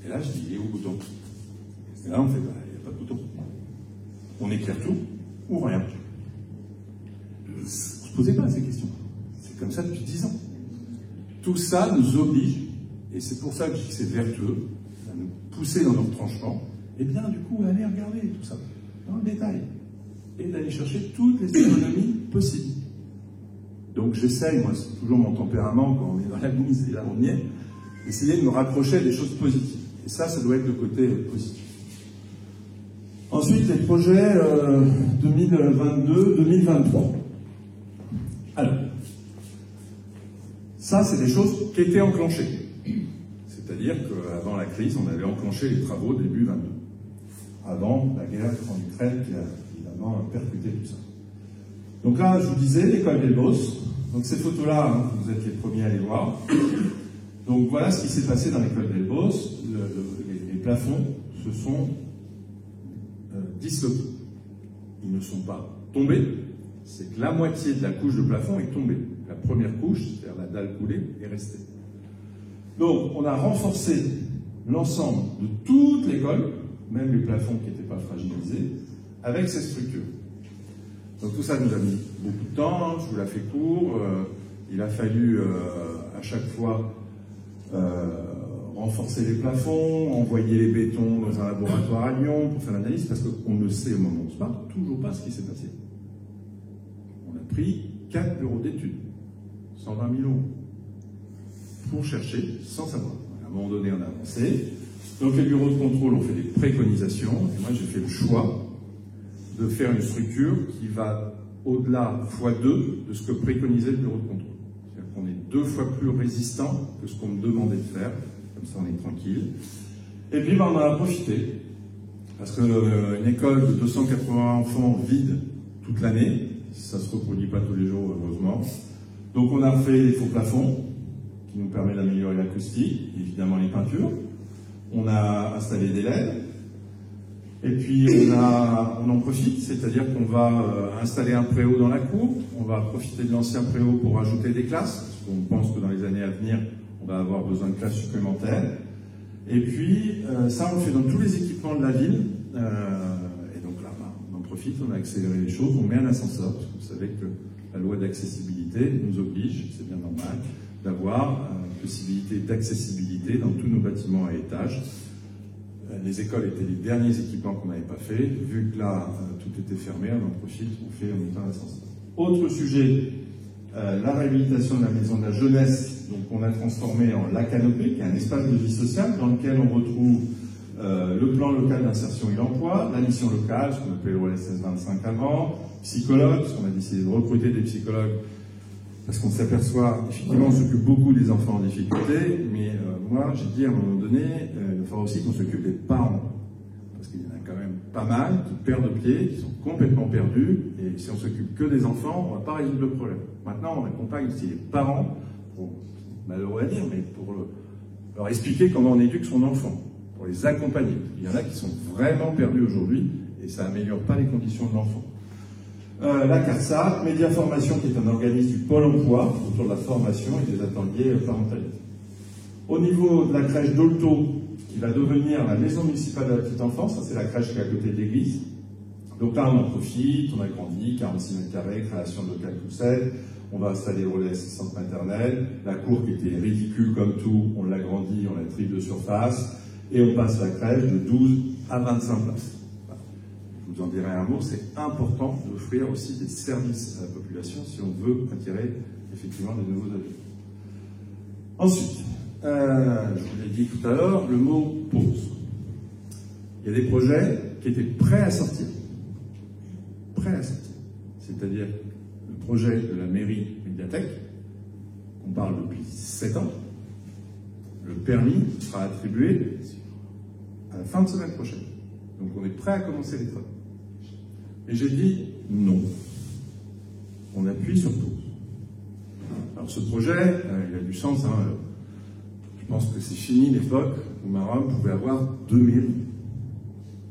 Et là, je dis, il est où le bouton? Et là, on fait, il n'y a pas de bouton. On éclaire tout, ou rien. On ne se posait pas ces questions. C'est comme ça depuis 10 ans. Tout ça nous oblige, et c'est pour ça que je dis que c'est vertueux, à nous pousser dans nos retranchements, et bien du coup, aller regarder tout ça, dans le détail, et d'aller chercher toutes les économies possibles. Donc j'essaye, moi c'est toujours mon tempérament quand on est dans la mise et là on y est, essayer de me rapprocher des choses positives. Et ça doit être le côté positif. Ensuite, les projets 2022-2023. Alors, ça c'est des choses qui étaient enclenchées. C'est-à-dire qu'avant la crise, on avait enclenché les travaux début 22. Avant la guerre en Ukraine qui a évidemment percuté tout ça. Donc là, je vous disais, l'école d'Elbos. Donc ces photos-là, hein, vous êtes les premiers à les voir. Donc voilà ce qui s'est passé dans l'école d'Elbos. Les plafonds se sont disloqués. Ils ne sont pas tombés. C'est que la moitié de la couche de plafond est tombée. La première couche, c'est-à-dire la dalle coulée, est restée. Donc on a renforcé l'ensemble de toute l'école, même les plafonds qui n'étaient pas fragilisés, avec ces structures. Donc tout ça nous a mis beaucoup de temps, je vous la fais court, il a fallu à chaque fois renforcer les plafonds, envoyer les bétons dans un laboratoire à Lyon pour faire l'analyse, parce qu'on ne sait au moment où on se parle toujours pas ce qui s'est passé. On a pris 4 bureaux d'études, 120 000 € pour chercher sans savoir. À un moment donné, on a avancé. Donc les bureaux de contrôle ont fait des préconisations, et moi j'ai fait le choix de faire une structure qui va au-delà x2 de ce que préconisait le bureau de contrôle. C'est-à-dire qu'on est 2 fois plus résistant que ce qu'on me demandait de faire, comme ça on est tranquille. Et puis on en a profité, parce qu'une école de 280 enfants vide toute l'année, ça ne se reproduit pas tous les jours heureusement. Donc on a fait des faux plafonds, qui nous permet d'améliorer l'acoustique, évidemment les peintures. On a installé des LED. Et puis on en profite, c'est-à-dire qu'on va installer un préau dans la cour, on va profiter de l'ancien préau pour ajouter des classes, parce qu'on pense que dans les années à venir, on va avoir besoin de classes supplémentaires. Et puis ça, on le fait dans tous les équipements de la ville. Et donc là, on en profite, on a accéléré les choses, on met un ascenseur, parce que vous savez que la loi d'accessibilité nous oblige, c'est bien normal, d'avoir une possibilité d'accessibilité dans tous nos bâtiments à étages. Les écoles étaient les derniers équipements qu'on n'avait pas fait. Vu que là, tout était fermé, on en profite, on fait en mettant l'ascenseur. Autre sujet, la réhabilitation de la maison de la jeunesse. Donc on a transformé en La Canopée, qui est un espace de vie sociale dans lequel on retrouve le plan local d'insertion et d'emploi, la mission locale, ce qu'on appelait le RSS 25 avant, psychologue, parce qu'on a décidé de recruter des psychologues, parce qu'on s'aperçoit, effectivement, on s'occupe beaucoup des enfants en difficulté, mais moi, j'ai dit à un moment donné, il va falloir aussi qu'on s'occupe des parents. Parce qu'il y en a quand même pas mal qui perdent pied, qui sont complètement perdus, et si on s'occupe que des enfants, on ne va pas résoudre le problème. Maintenant, on accompagne aussi les parents, malheureux à dire, mais pour leur expliquer comment on éduque son enfant, pour les accompagner. Il y en a qui sont vraiment perdus aujourd'hui, et ça n'améliore pas les conditions de l'enfant. La CARSAT, Média Formation, qui est un organisme du Pôle emploi autour de la formation et des ateliers parentalité. Au niveau de la crèche d'Olto, qui va devenir la maison municipale de la petite enfance, ça c'est la crèche qui est à côté de l'église. Donc là on en profite, on a grandi, 46 mètres carrés, création de local tout seul, on va installer le relais assistante maternelle, la cour qui était ridicule comme tout, on l'a grandi, on la triple de surface, et on passe la crèche de 12 à 25 places. Je vous en dirai un mot, c'est important d'offrir aussi des services à la population si on veut attirer effectivement des nouveaux adultes. Ensuite, je vous l'ai dit tout à l'heure, le mot pause. Il y a des projets qui étaient prêts à sortir. Prêts à sortir. C'est-à-dire le projet de la mairie médiathèque, qu'on parle depuis 7 ans, le permis sera attribué à la fin de semaine prochaine. Donc on est prêt à commencer les travaux. Et j'ai dit non. On appuie sur pause. Alors ce projet, il a du sens. Hein. Je pense que c'est fini l'époque où Maroc pouvait avoir 2 mairies.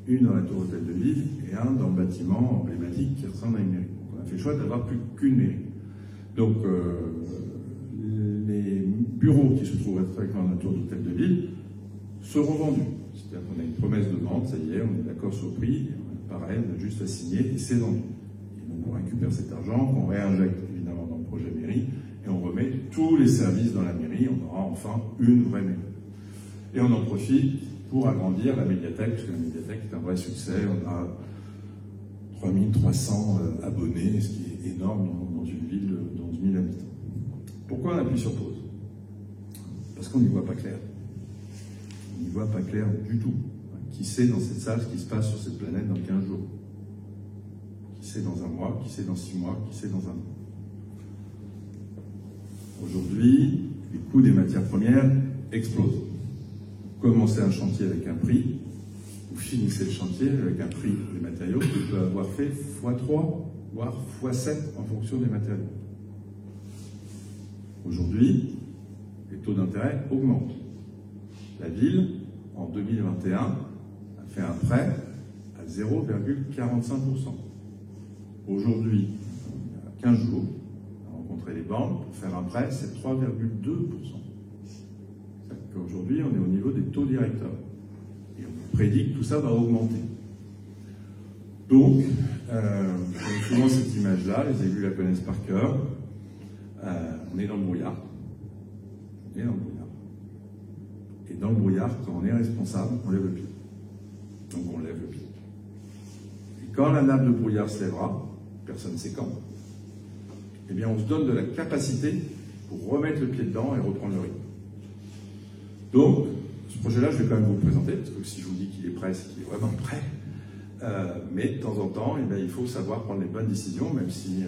Une dans la tour hôtel de ville et un dans le bâtiment emblématique qui ressemble à une mairie. Donc on a fait le choix d'avoir plus qu'une mairie. Donc les bureaux qui se trouvent dans la tour d'hôtel de ville seront vendus. C'est-à-dire qu'on a une promesse de vente, ça y est, on est d'accord sur le prix, pareil, on a juste à signer et c'est vendu. Et donc on récupère cet argent, on réinjecte évidemment dans le projet mairie et on remet tous les services dans la mairie, on aura enfin une vraie mairie. Et on en profite pour agrandir la médiathèque, puisque la médiathèque est un vrai succès. On a 3300 abonnés, ce qui est énorme dans une ville d'11 000 habitants. Pourquoi on appuie sur pause? Parce qu'on n'y voit pas clair. On n'y voit pas clair du tout. Qui sait dans cette salle ce qui se passe sur cette planète dans 15 jours? Qui sait dans un mois? Qui sait dans 6 mois? Qui sait dans un an? Aujourd'hui, les coûts des matières premières explosent. Commencez un chantier avec un prix, vous finissez le chantier avec un prix des matériaux qui peut avoir fait x3, voire x7 en fonction des matériaux. Aujourd'hui, les taux d'intérêt augmentent. La ville, en 2021, a fait un prêt à 0,45%. Aujourd'hui, il y a 15 jours, on a rencontré les banques, pour faire un prêt, c'est 3,2%. Aujourd'hui, on est au niveau des taux directeurs. Et on prédit que tout ça va augmenter. Donc, souvent cette image-là, les élus la connaissent par cœur. On est dans le brouillard. On est dans le brouillard. Et dans le brouillard, quand on est responsable, on lève le pied. Donc on lève le pied. Et quand la nappe de brouillard se lèvera, personne ne sait quand, eh bien on se donne de la capacité pour remettre le pied dedans et reprendre le rythme. Donc, ce projet-là, je vais quand même vous le présenter, parce que si je vous dis qu'il est prêt, c'est qu'il est vraiment prêt. Mais de temps en temps, eh bien, il faut savoir prendre les bonnes décisions, même si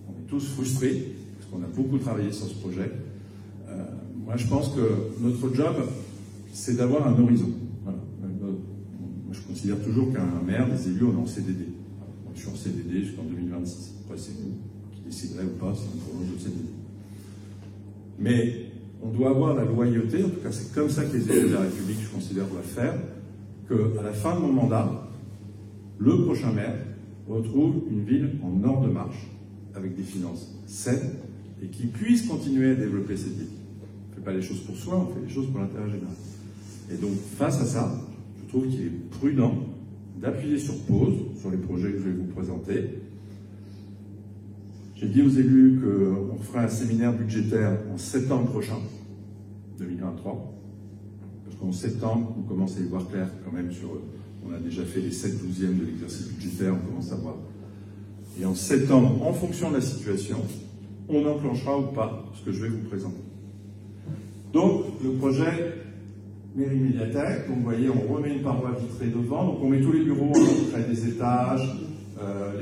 on est tous frustrés, parce qu'on a beaucoup travaillé sur ce projet. Moi, je pense que notre job, c'est d'avoir un horizon. Voilà. Moi, je considère toujours qu'un maire, des élus, on est en CDD. Moi, je suis en CDD jusqu'en 2026. Après, c'est vous qui déciderez ou pas si on prolonge le CDD. Mais on doit avoir la loyauté, en tout cas c'est comme ça que les élus de la République, je considère, doivent faire, qu'à la fin de mon mandat, le prochain maire retrouve une ville en ordre de marche, avec des finances saines, et qui puisse continuer à développer cette ville. On ne fait pas les choses pour soi, on fait les choses pour l'intérêt général. Et donc, face à ça, je trouve qu'il est prudent d'appuyer sur pause, sur les projets que je vais vous présenter. J'ai dit aux élus qu'on ferait un séminaire budgétaire en septembre prochain, 2023, parce qu'en septembre, on commence à y voir clair quand même sur... On a déjà fait les 7/12e de l'exercice budgétaire, on commence à voir. Et en septembre, en fonction de la situation, on enclenchera ou pas ce que je vais vous présenter. Donc, le projet mairie médiathèque, donc vous voyez, on remet une paroi vitrée devant, donc on met tous les bureaux à peu près des étages,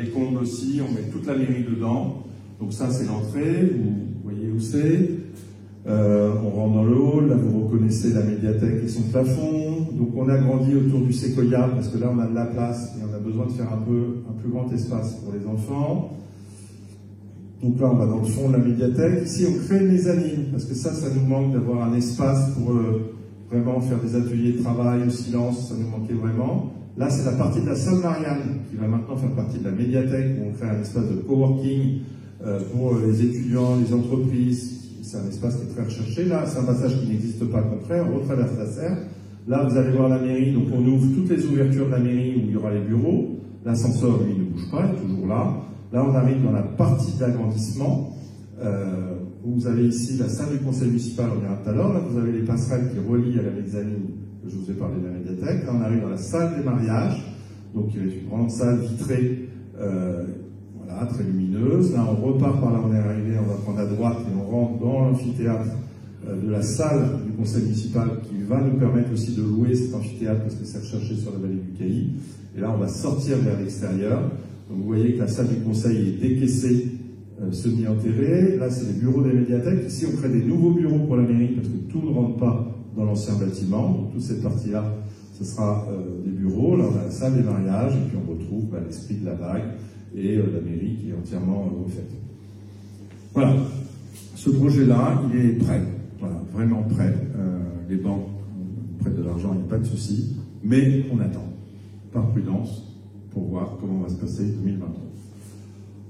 les combles aussi, on met toute la mairie dedans. Donc ça, c'est l'entrée, vous voyez où c'est. On rentre dans le hall, là vous reconnaissez la médiathèque et son plafond. Donc on a grandi autour du séquoia, parce que là on a de la place et on a besoin de faire un plus grand espace pour les enfants. Donc là on va dans le fond de la médiathèque. Ici on crée une mezzanine, parce que ça nous manque d'avoir un espace pour vraiment faire des ateliers de travail au silence, ça nous manquait vraiment. Là c'est la partie de la salle Marianne, qui va maintenant faire partie de la médiathèque, où on crée un espace de coworking, pour les étudiants, les entreprises, c'est un espace qui est très recherché. Là, c'est un passage qui n'existe pas concret, on retraverse la serre. Là, vous allez voir la mairie, donc on ouvre toutes les ouvertures de la mairie où il y aura les bureaux. L'ascenseur, lui, ne bouge pas, il est toujours là. Là, on arrive dans la partie d'agrandissement, où vous avez ici la salle du conseil municipal, on ira tout à l'heure. Là, vous avez les passerelles qui relient à la mezzanine que je vous ai parlé de la médiathèque. Là, on arrive dans la salle des mariages, donc il y a une grande salle vitrée, très lumineuse. Là, on repart par là, on est arrivé, on va prendre à droite et on rentre dans l'amphithéâtre de la salle du conseil municipal qui va nous permettre aussi de louer cet amphithéâtre parce que c'est recherché sur la vallée du Cailly. Et là, on va sortir vers l'extérieur. Donc, vous voyez que la salle du conseil est décaissée, semi-enterrée. Là, c'est les bureaux des médiathèques. Ici, on crée des nouveaux bureaux pour la mairie parce que tout ne rentre pas dans l'ancien bâtiment. Donc, toute cette partie-là, ce sera des bureaux. Là, on a la salle des mariages et puis on retrouve l'esprit de la vague et la mairie qui est entièrement refaite. Voilà, ce projet-là, il est prêt, voilà, vraiment prêt. les banques prêtent de l'argent, il n'y a pas de souci, mais on attend, par prudence, pour voir comment va se passer 2023.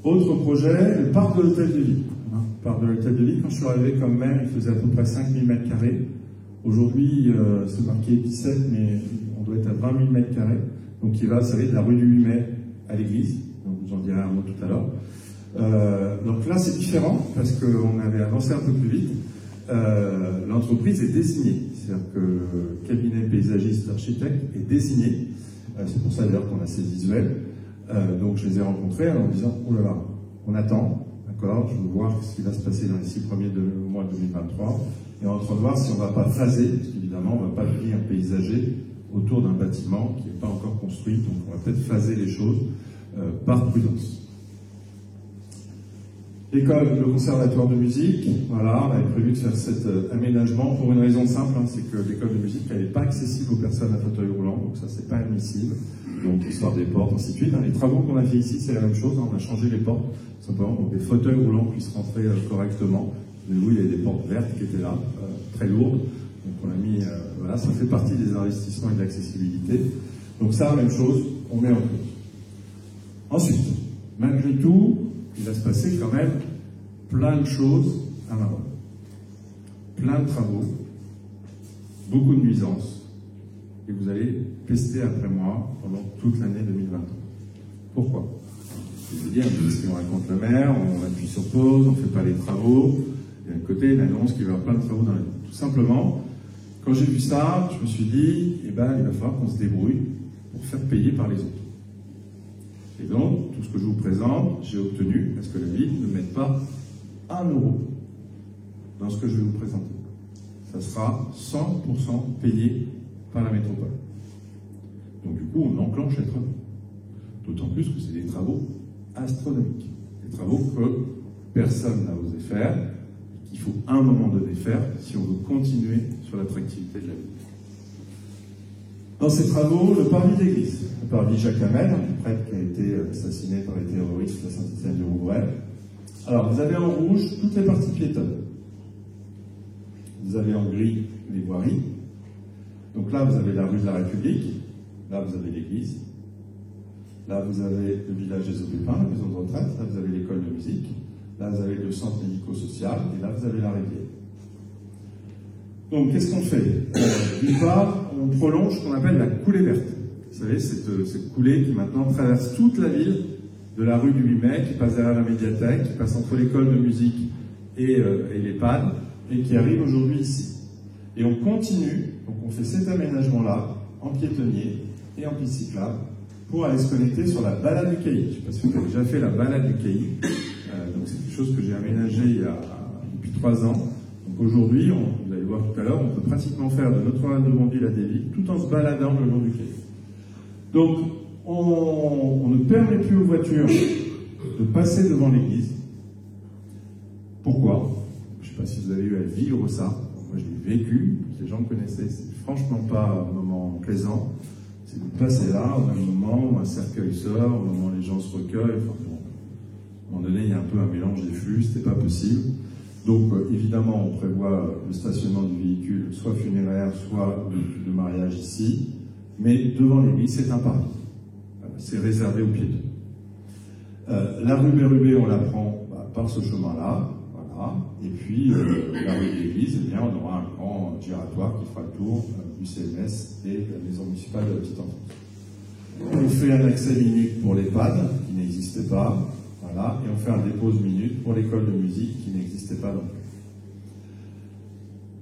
Autre projet, le parc de l'Hôtel de Ville. Le parc de l'Hôtel de Ville, quand je suis arrivé comme maire, il faisait à peu près 5000 m². Aujourd'hui, c'est marqué 17, mais on doit être à 20 000 m². Donc il va, vous savez, de la rue du 8 mai à l'église. Donc vous en direz un mot tout à l'heure. Donc là, c'est différent, parce qu'on avait avancé un peu plus vite. L'entreprise est désignée. C'est-à-dire que le cabinet paysagiste architecte est désigné. C'est pour ça d'ailleurs qu'on a ces visuels. Donc je les ai rencontrés en disant « Oh là là, on attend, d'accord, je veux voir ce qui va se passer dans les 6 premiers mois de 2023. » Et on est en train de voir si on ne va pas phaser, parce qu'évidemment, on ne va pas créer un paysager autour d'un bâtiment qui n'est pas encore construit. Donc on va peut-être phaser les choses par prudence. L'école, le conservatoire de musique, voilà, on avait prévu de faire cet aménagement pour une raison simple, hein, c'est que l'école de musique, elle n'est pas accessible aux personnes à fauteuil roulant, donc ça, c'est pas admissible. Donc, histoire des portes, ainsi de suite. Les travaux qu'on a fait ici, c'est la même chose, hein, on a changé les portes, simplement pour que les fauteuils roulants puissent rentrer correctement. Mais oui, il y avait des portes vertes qui étaient là, très lourdes, donc on a mis, voilà, ça fait partie des investissements et de l'accessibilité. Donc ça, même chose, on met en place. Ensuite, malgré tout, il va se passer quand même plein de choses à Maroc. Plein de travaux, beaucoup de nuisances, et vous allez pester après moi pendant toute l'année 2023. Pourquoi? Je veux dire, on raconte le maire, on appuie sur pause, on ne fait pas les travaux, et d'un côté, il annonce qu'il va y avoir plein de travaux dans la ville. Tout simplement, quand j'ai vu ça, je me suis dit, eh ben, il va falloir qu'on se débrouille pour faire payer par les autres. Et donc, tout ce que je vous présente, j'ai obtenu, parce que la ville ne met pas 1 euro dans ce que je vais vous présenter. Ça sera 100% payé par la métropole. Donc du coup, on enclenche les travaux. D'autant plus que c'est des travaux astronomiques. Des travaux que personne n'a osé faire, qu'il faut à un moment donné faire si on veut continuer sur l'attractivité de la ville. Dans ces travaux, le parvis d'église, le parvis Jacques Hamel, un prêtre qui a été assassiné par les terroristes de Saint-Étienne-du-Rouvray. Alors, vous avez en rouge toutes les parties piétonnes. Vous avez en gris les voiries. Donc là, vous avez la rue de la République. Là, vous avez l'église. Là, vous avez le village des Aubépins, la maison de retraite. Là, vous avez l'école de musique. Là, vous avez le centre médico-social. Et là, vous avez la rivière. Donc, qu'est-ce qu'on fait? D'une part, on prolonge ce qu'on appelle la coulée verte. Vous savez, cette coulée qui maintenant traverse toute la ville, de la rue du 8 mai, qui passe derrière la médiathèque, qui passe entre l'école de musique et l'EHPAD, et qui arrive aujourd'hui ici. Et on continue, donc on fait cet aménagement-là, en piétonnier et en piste cyclable, pour aller se connecter sur la balade du Cailly. Je ne sais pas si vous avez déjà fait la balade du Cailly. Donc c'est quelque chose que j'ai aménagé depuis 3 ans. Donc aujourd'hui, vous allez voir tout à l'heure, on peut pratiquement faire de Notre-Dame de Bondy à Déville, tout en se baladant le long du Cailly. Donc on ne permet plus aux voitures de passer devant l'église. Pourquoi? Je ne sais pas si vous avez eu à vivre ça. Moi, je l'ai vécu. Les gens me connaissaient. C'est franchement pas un moment plaisant. C'est de passer là, au même moment où un cercueil sort, au moment où les gens se recueillent. Enfin, bon, à un moment donné, il y a un peu un mélange des flux. C'était pas possible. Donc, évidemment, on prévoit le stationnement du véhicule, soit funéraire, soit de mariage ici. Mais devant l'église, c'est un parvis. C'est réservé aux piétons. La rue Bérubé, on la prend par ce chemin-là. Voilà. Et puis, la rue de l'église, eh bien, on aura un grand giratoire qui fera le tour du CMS et de la maison municipale de la petite enfance. On fait un accès minute pour l'EHPAD, qui n'existait pas. Voilà. Et on fait un dépose minute pour l'école de musique, qui n'existait pas non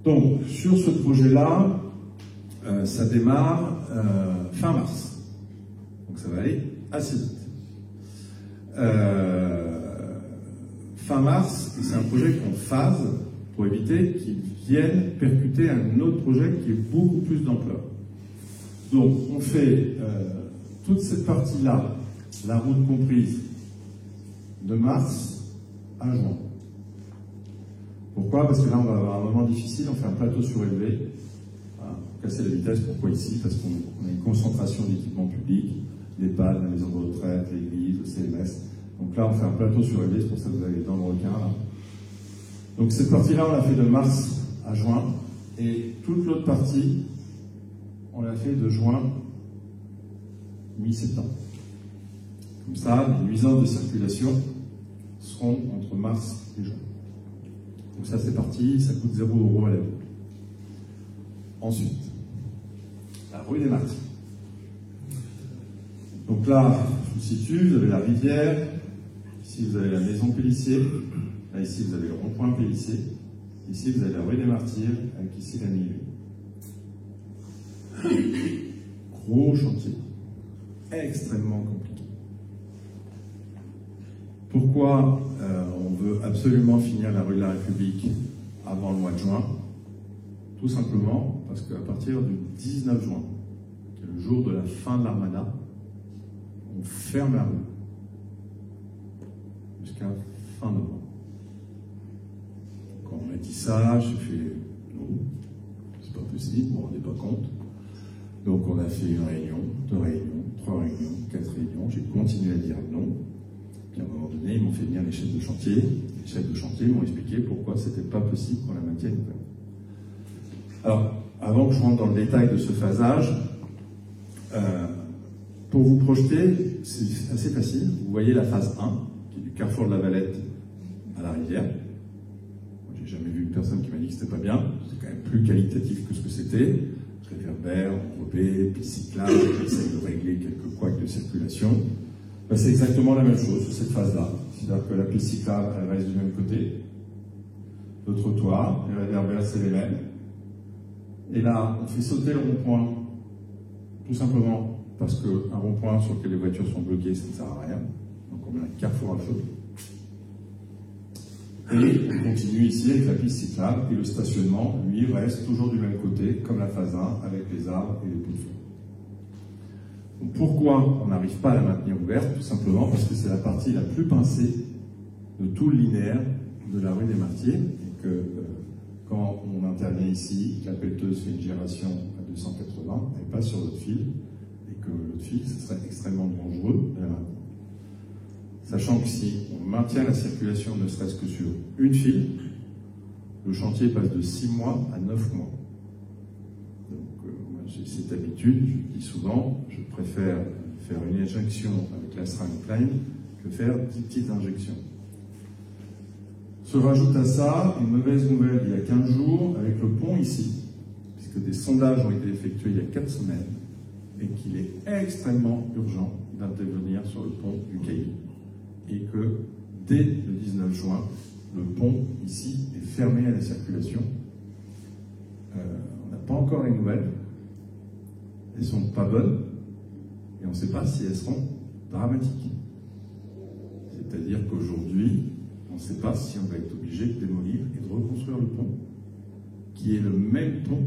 plus. Donc, sur ce projet-là, ça démarre fin mars. Donc, ça va aller assez vite. Fin mars, et c'est un projet qu'on phase pour éviter qu'il vienne percuter un autre projet qui est beaucoup plus d'ampleur. Donc, on fait toute cette partie-là, la route comprise, de mars à juin. Pourquoi? Parce que là, on va avoir un moment difficile, on fait un plateau surélevé. Voilà, casser la vitesse, pourquoi ici? Parce qu'on a une concentration d'équipements publics, l'EHPAD, la maison de retraite, l'église, le CMS. Donc là, on fait un plateau surélevé, c'est pour ça que vous avez dans le requin. Là. Donc cette partie-là, on l'a fait de mars à juin. Et toute l'autre partie, on l'a fait de juin mi-septembre. Comme ça, les nuisances de circulation seront entre mars et juin. Donc ça, c'est parti, ça coûte 0 € à la ville. Ensuite, la rue des Martyrs. Donc là, je vous situe, vous avez la rivière, ici vous avez la maison Pélissier, là ici vous avez le rond-point Pélissier, ici vous avez la rue des Martyrs, avec ici la Nivelle. Gros chantier, extrêmement compliqué. Pourquoi on veut absolument finir la rue de la République avant le mois de juin? Tout simplement parce qu'à partir du 19 juin, qui est le jour de la fin de l'Armada, on ferme la rue jusqu'à fin novembre. Quand on m'a dit ça, j'ai fait non, c'est pas possible, on ne rendait pas compte. Donc on a fait une réunion, 2 réunions, 3 réunions, 4 réunions, j'ai continué à dire non. Puis à un moment donné, ils m'ont fait venir les chefs de chantier. Les chefs de chantier m'ont expliqué pourquoi c'était pas possible qu'on la maintienne. Alors, avant que je rentre dans le détail de ce phasage, pour vous projeter, c'est assez facile. Vous voyez la phase 1, qui est du carrefour de la Valette à la rivière. Moi, j'ai jamais vu une personne qui m'a dit que c'était pas bien. C'est quand même plus qualitatif que ce que c'était. Réverbère, enrobé, piste cyclable, j'essaie de régler quelques couacs de circulation. Ben, c'est exactement la même chose sur cette phase-là. C'est-à-dire que la piste cyclable, elle reste du même côté. Le trottoir, les réverbères, c'est les mêmes. Et là, on fait sauter le rond-point, tout simplement parce qu'un rond-point sur lequel les voitures sont bloquées, ça ne sert à rien. Donc on met un carrefour à feu. Et on continue ici avec la piste cyclable, et le stationnement, lui, reste toujours du même côté, comme la phase 1, avec les arbres et les pots de feu. Donc pourquoi on n'arrive pas à la maintenir ouverte? Tout simplement parce que c'est la partie la plus pincée de tout le linéaire de la rue des Martyrs, et que quand on intervient ici, la pelleteuse fait une gyration à 280, elle passe sur l'autre fil, et que l'autre fil, ce serait extrêmement dangereux de la maintenir. Sachant que si on maintient la circulation ne serait-ce que sur une file, le chantier passe de 6 mois à 9 mois. Donc moi j'ai cette habitude, je dis souvent, je préfère faire une injection avec la seringue pleine que faire 10 petites injections. Se rajoute à ça une mauvaise nouvelle il y a 15 jours avec le pont ici, puisque des sondages ont été effectués il y a 4 semaines et qu'il est extrêmement urgent d'intervenir sur le pont du Cailly. Et que dès le 19 juin, le pont ici est fermé à la circulation. On n'a pas encore les nouvelles. Elles ne sont pas bonnes et on ne sait pas si elles seront dramatiques. C'est-à-dire qu'aujourd'hui, on ne sait pas si on va être obligé de démolir et de reconstruire le pont, qui est le même pont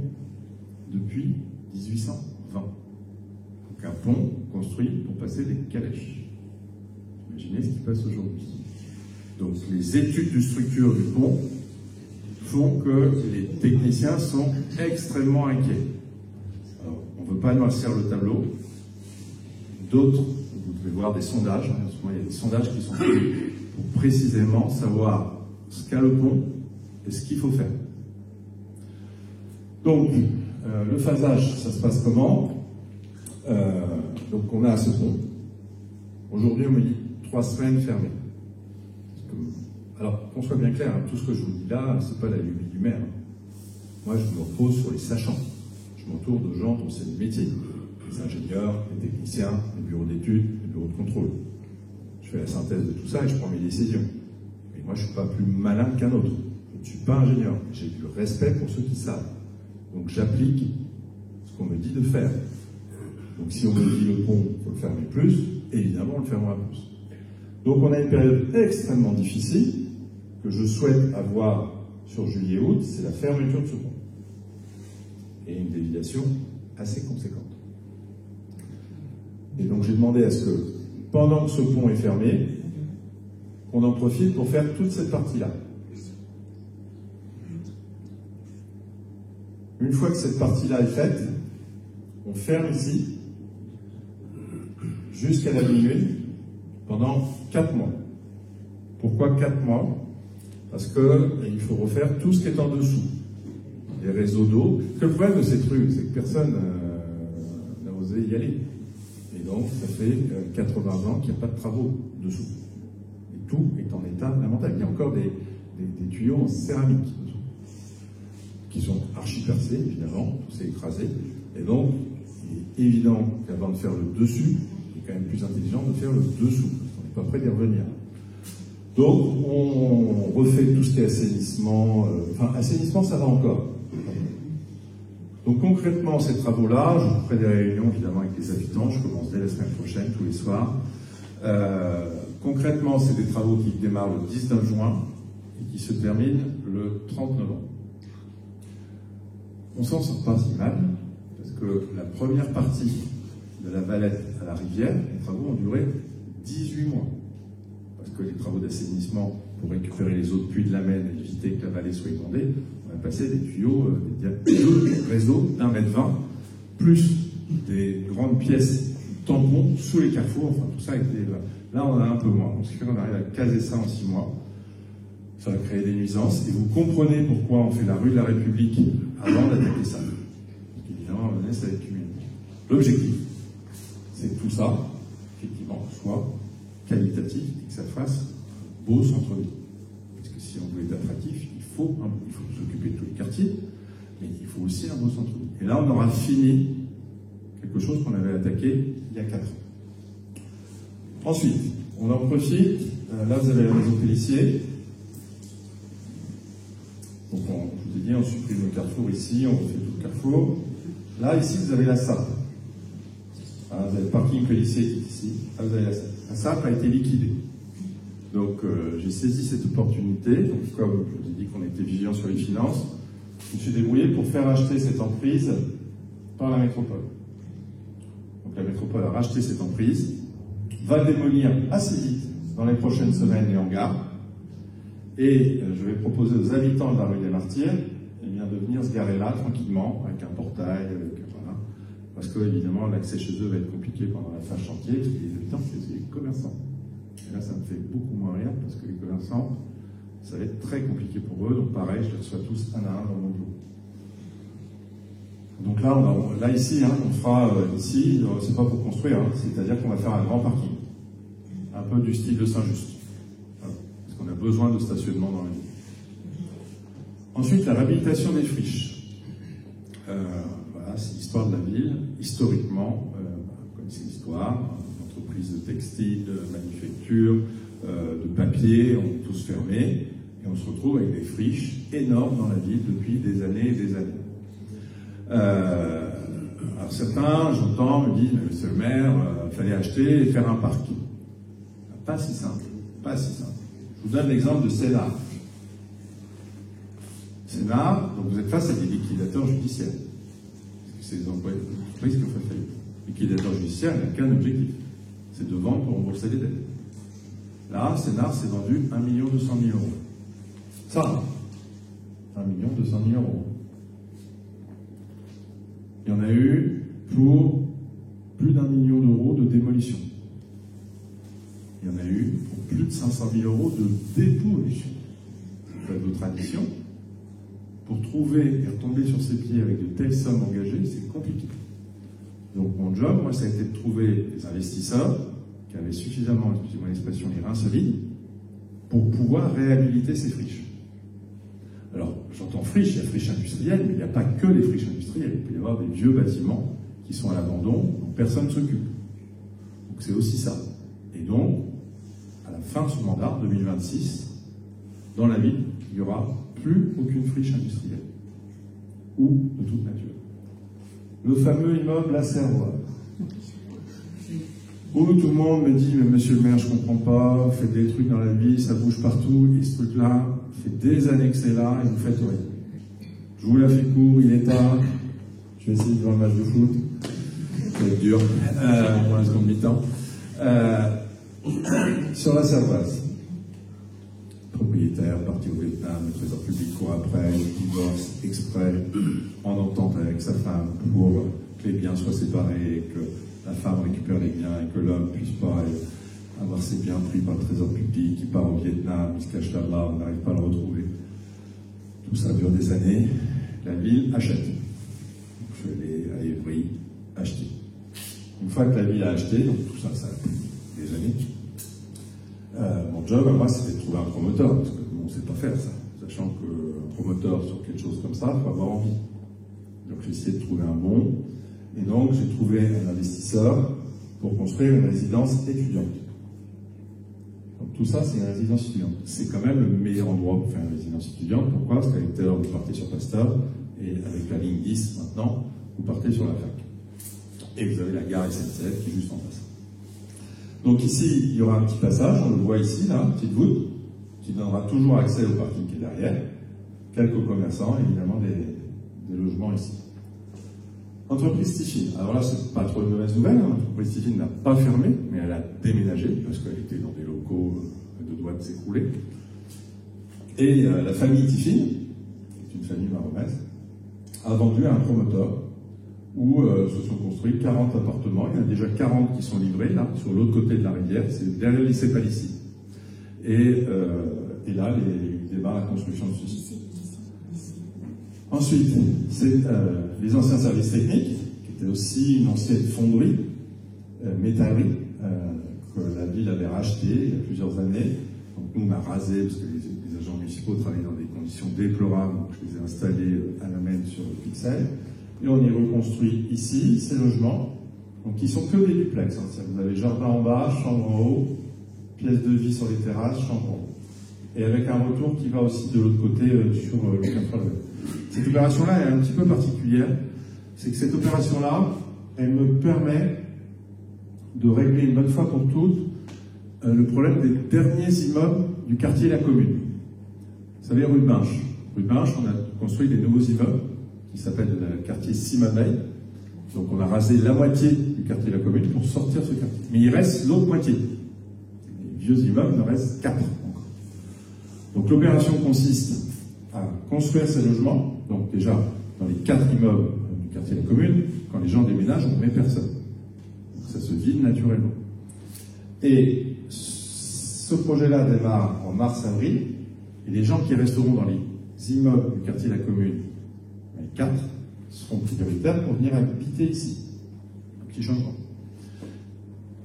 depuis 1820. Donc un pont construit pour passer des calèches. Imaginez ce qui passe aujourd'hui. Donc les études de structure du pont font que les techniciens sont extrêmement inquiets. Alors, on ne veut pas noircir le tableau. D'autres, vous devez voir des sondages. En ce moment, il y a des sondages qui sont faits pour précisément savoir ce qu'a le pont et ce qu'il faut faire. Donc, le phasage, ça se passe comment? Donc, on a ce pont. Aujourd'hui, on me dit 3 semaines fermées. Alors, qu'on soit bien clair, hein, tout ce que je vous dis là, c'est pas la lubie du maire. Moi, je me repose sur les sachants. Je m'entoure de gens dont c'est le métier. Les ingénieurs, les techniciens, les bureaux d'études, les bureaux de contrôle. Je fais la synthèse de tout ça et je prends mes décisions. Mais moi, je ne suis pas plus malin qu'un autre. Je ne suis pas ingénieur. J'ai du respect pour ceux qui savent. Donc, j'applique ce qu'on me dit de faire. Donc, si on me dit le pont, il faut le fermer plus, évidemment, on le fermera plus. Donc, on a une période extrêmement difficile que je souhaite avoir sur juillet-août, c'est la fermeture de ce pont. Et une déviation assez conséquente. Et donc, j'ai demandé à ce que, pendant que ce pont est fermé, qu'on en profite pour faire toute cette partie-là. Une fois que cette partie-là est faite, on ferme ici, jusqu'à la minuit, pendant 4 mois. Pourquoi 4 mois? Parce qu'il faut refaire tout ce qui est en dessous. des réseaux d'eau. Le problème de ces trucs, c'est que personne n'a osé y aller. Et donc, ça fait 80 ans qu'il n'y a pas de travaux dessous. Et tout est en état lamentable. Il y a encore des tuyaux en céramique dessous, qui sont archi percés, évidemment, tout s'est écrasé. Et donc, il est évident qu'avant de faire le dessus, il est quand même plus intelligent de faire le dessous. On n'est pas prêt d'y revenir. Donc, on refait tout ce qui est assainissement. Enfin, assainissement, ça va encore. Donc, concrètement, ces travaux-là, je vous ferai des réunions, évidemment, avec les habitants. Je commence dès la semaine prochaine, tous les soirs. Concrètement, c'est des travaux qui démarrent le 19 juin et qui se terminent le 30 novembre. On s'en sort pas si mal, parce que la première partie de la Valette à la rivière, les travaux ont duré 18 mois. Parce que les travaux d'assainissement pour récupérer les eaux de puits de la Maine et éviter que la vallée soit inondée, on a passé des tuyaux, des réseaux d'1,20 m, plus des grandes pièces tampons sous les carrefours, enfin tout ça a été... Là, on en a un peu moins. Donc, ce qui fait qu'on arrive à caser ça en 6 mois. Ça va créer des nuisances. Et vous comprenez pourquoi on fait la rue de la République avant d'attaquer ça. Parce qu'évidemment, on laisse avec cumulé. L'objectif, c'est que tout ça, effectivement, soit qualitatif et que ça fasse beau centre-ville. Parce que si on veut être attractif, il faut s'occuper de tous les quartiers, mais il faut aussi un beau centre-ville. Et là, on aura fini quelque chose qu'on avait attaqué il y a 4 ans. Ensuite, on en profite. Là, vous avez la maison Pélissier. Donc, je vous ai dit, on supprime le carrefour ici, on refait tout le carrefour. Là, ici, vous avez la SAP. Vous avez le parking Pélissier qui est ici. Là, vous avez la SAP. La SAP a été liquidée. Donc, j'ai saisi cette opportunité. Donc, comme je vous ai dit qu'on était vigilant sur les finances, je me suis débrouillé pour faire acheter cette emprise par la métropole. Donc, la métropole a racheté cette emprise, va démolir assez vite dans les prochaines semaines les hangars. Et je vais proposer aux habitants de la rue des Martyrs de venir se garer là tranquillement, avec un portail, voilà, parce que évidemment l'accès chez eux va être compliqué pendant la phase chantier, parce que les habitants, c'est les commerçants. Et là, ça me fait beaucoup moins rire, parce que les commerçants, ça va être très compliqué pour eux, donc pareil, je les reçois tous un à un dans mon bureau. Donc là, ici, on fera ici, c'est pas pour construire, c'est-à-dire qu'on va faire un grand parking, un peu du style de Saint-Just, voilà, parce qu'on a besoin de stationnement dans la ville. Ensuite, la réhabilitation des friches. Voilà, c'est l'histoire de la ville. Historiquement, vous connaissez l'histoire, entreprises de textile, de manufacture, de papier, ont tous fermé, et on se retrouve avec des friches énormes dans la ville depuis des années et des années. Alors certains, j'entends, me disent, mais monsieur le maire, il fallait acheter et faire un parking. Pas si simple, pas si simple. Je vous donne l'exemple de Sénart. Sénart, donc vous êtes face à des liquidateurs judiciaires. Parce que c'est des entreprises qui ont fait faillite. Liquidateur judiciaire, il n'y a qu'un objectif, c'est de vendre pour rembourser les dettes. Là, Sénart s'est vendu 1 200 000 euros. Ça, 1 200 000 euros. Il y en a eu pour plus d'1 million d'euros de démolition. Il y en a eu pour plus de 500 000 euros de dépollution. Faites votre addition. Pour trouver et retomber sur ses pieds avec de telles sommes engagées, c'est compliqué. Donc mon job, moi, ça a été de trouver des investisseurs qui avaient suffisamment, excusez-moi l'expression, les reins solides, pour pouvoir réhabiliter ces friches. Alors, j'entends friches, il y a friches industrielles, mais il n'y a pas que les friches industrielles. Il peut y avoir des vieux bâtiments qui sont à l'abandon, dont personne ne s'occupe. Donc c'est aussi ça. Et donc, à la fin de son mandat, 2026, dans la ville, il n'y aura plus aucune friche industrielle. Ou de toute nature. Le fameux immeuble La Servoise. Où tout le monde me dit, mais monsieur le maire, je ne comprends pas, vous faites des trucs dans la vie, ça bouge partout, et ce truc-là, fait des années que c'est là, et vous faites rien. Je vous la fais court, il est tard, je vais essayer de voir le match de foot, ça va être dur, pour la seconde mi-temps. Sur La Servoise, propriétaire, parti au Vietnam, le trésor public court après, divorce exprès, en entente avec sa femme pour que les biens soient séparés, que la femme récupère les biens et que l'homme ne puisse pas avoir ses biens pris par le trésor public, il part au Vietnam, il se cache là-bas, on n'arrive pas à le retrouver. Tout ça dure des années. la ville achète. Donc, je vais aller à Évry, acheter. Une fois que la ville a acheté, donc tout ça, ça a pris des années. Mon job, à moi, c'était de trouver un promoteur, parce que on ne sait pas faire ça. Sachant qu'un promoteur sur quelque chose comme ça, il faut avoir envie. Donc j'ai essayé de trouver un bon, et donc j'ai trouvé un investisseur pour construire une résidence étudiante. Donc tout ça, c'est une résidence étudiante. C'est quand même le meilleur endroit pour faire une résidence étudiante. Pourquoi? Parce qu'à l'intérieur, vous partez sur Pasteur, et avec la ligne 10 maintenant, vous partez sur la fac. Et vous avez la gare SNCF qui est juste en face. Donc ici, il y aura un petit passage, on le voit ici, là, une petite voûte, qui donnera toujours accès au parking qui est derrière. Quelques commerçants, évidemment, des logements ici. Entreprise Tiffin. Alors là, c'est pas trop de mauvaise nouvelle. Hein. L'entreprise Tiffin n'a pas fermé, mais elle a déménagé, parce qu'elle était dans des locaux de droit de s'écrouler. Et la famille Tiffin, qui est une famille mahoraise, a vendu à un promoteur où se sont construits 40 appartements. Il y en a déjà 40 qui sont livrés, là, sur l'autre côté de la rivière, c'est derrière le lycée Palissy. Et là, il démarre la construction de ceci. Ensuite, c'est les anciens services techniques, qui étaient aussi une ancienne fonderie, métallerie, que la ville avait racheté il y a plusieurs années. Donc nous, on a rasé, parce que les agents municipaux travaillaient dans des conditions déplorables, donc je les ai installés à la main sur le Pixel. Et on y reconstruit ici ces logements, donc qui sont que des duplex. Hein. Vous avez jardin en bas, chambre en haut, pièces de vie sur les terrasses, chambre en haut. Et avec un retour qui va aussi de l'autre côté sur le 80. Cette opération-là est un petit peu particulière. C'est que cette opération-là, elle me permet de régler une bonne fois pour toutes le problème des derniers immeubles du quartier La Commune. Vous savez, rue Binche. Rue Binche, on a construit des nouveaux immeubles qui s'appelle le quartier Simabeil. Donc on a rasé la moitié du quartier La Commune pour sortir ce quartier. Mais il reste l'autre moitié. Les vieux immeubles, il en reste 4 encore. Donc l'opération consiste à construire ces logements. Donc déjà, dans les 4 immeubles du quartier La Commune, quand les gens déménagent, on ne met personne. Donc ça se vide naturellement. Et ce projet-là démarre en mars-avril, et les gens qui resteront dans les immeubles du quartier La Commune, les 4 seront prioritaires pour venir habiter ici. Un petit changement.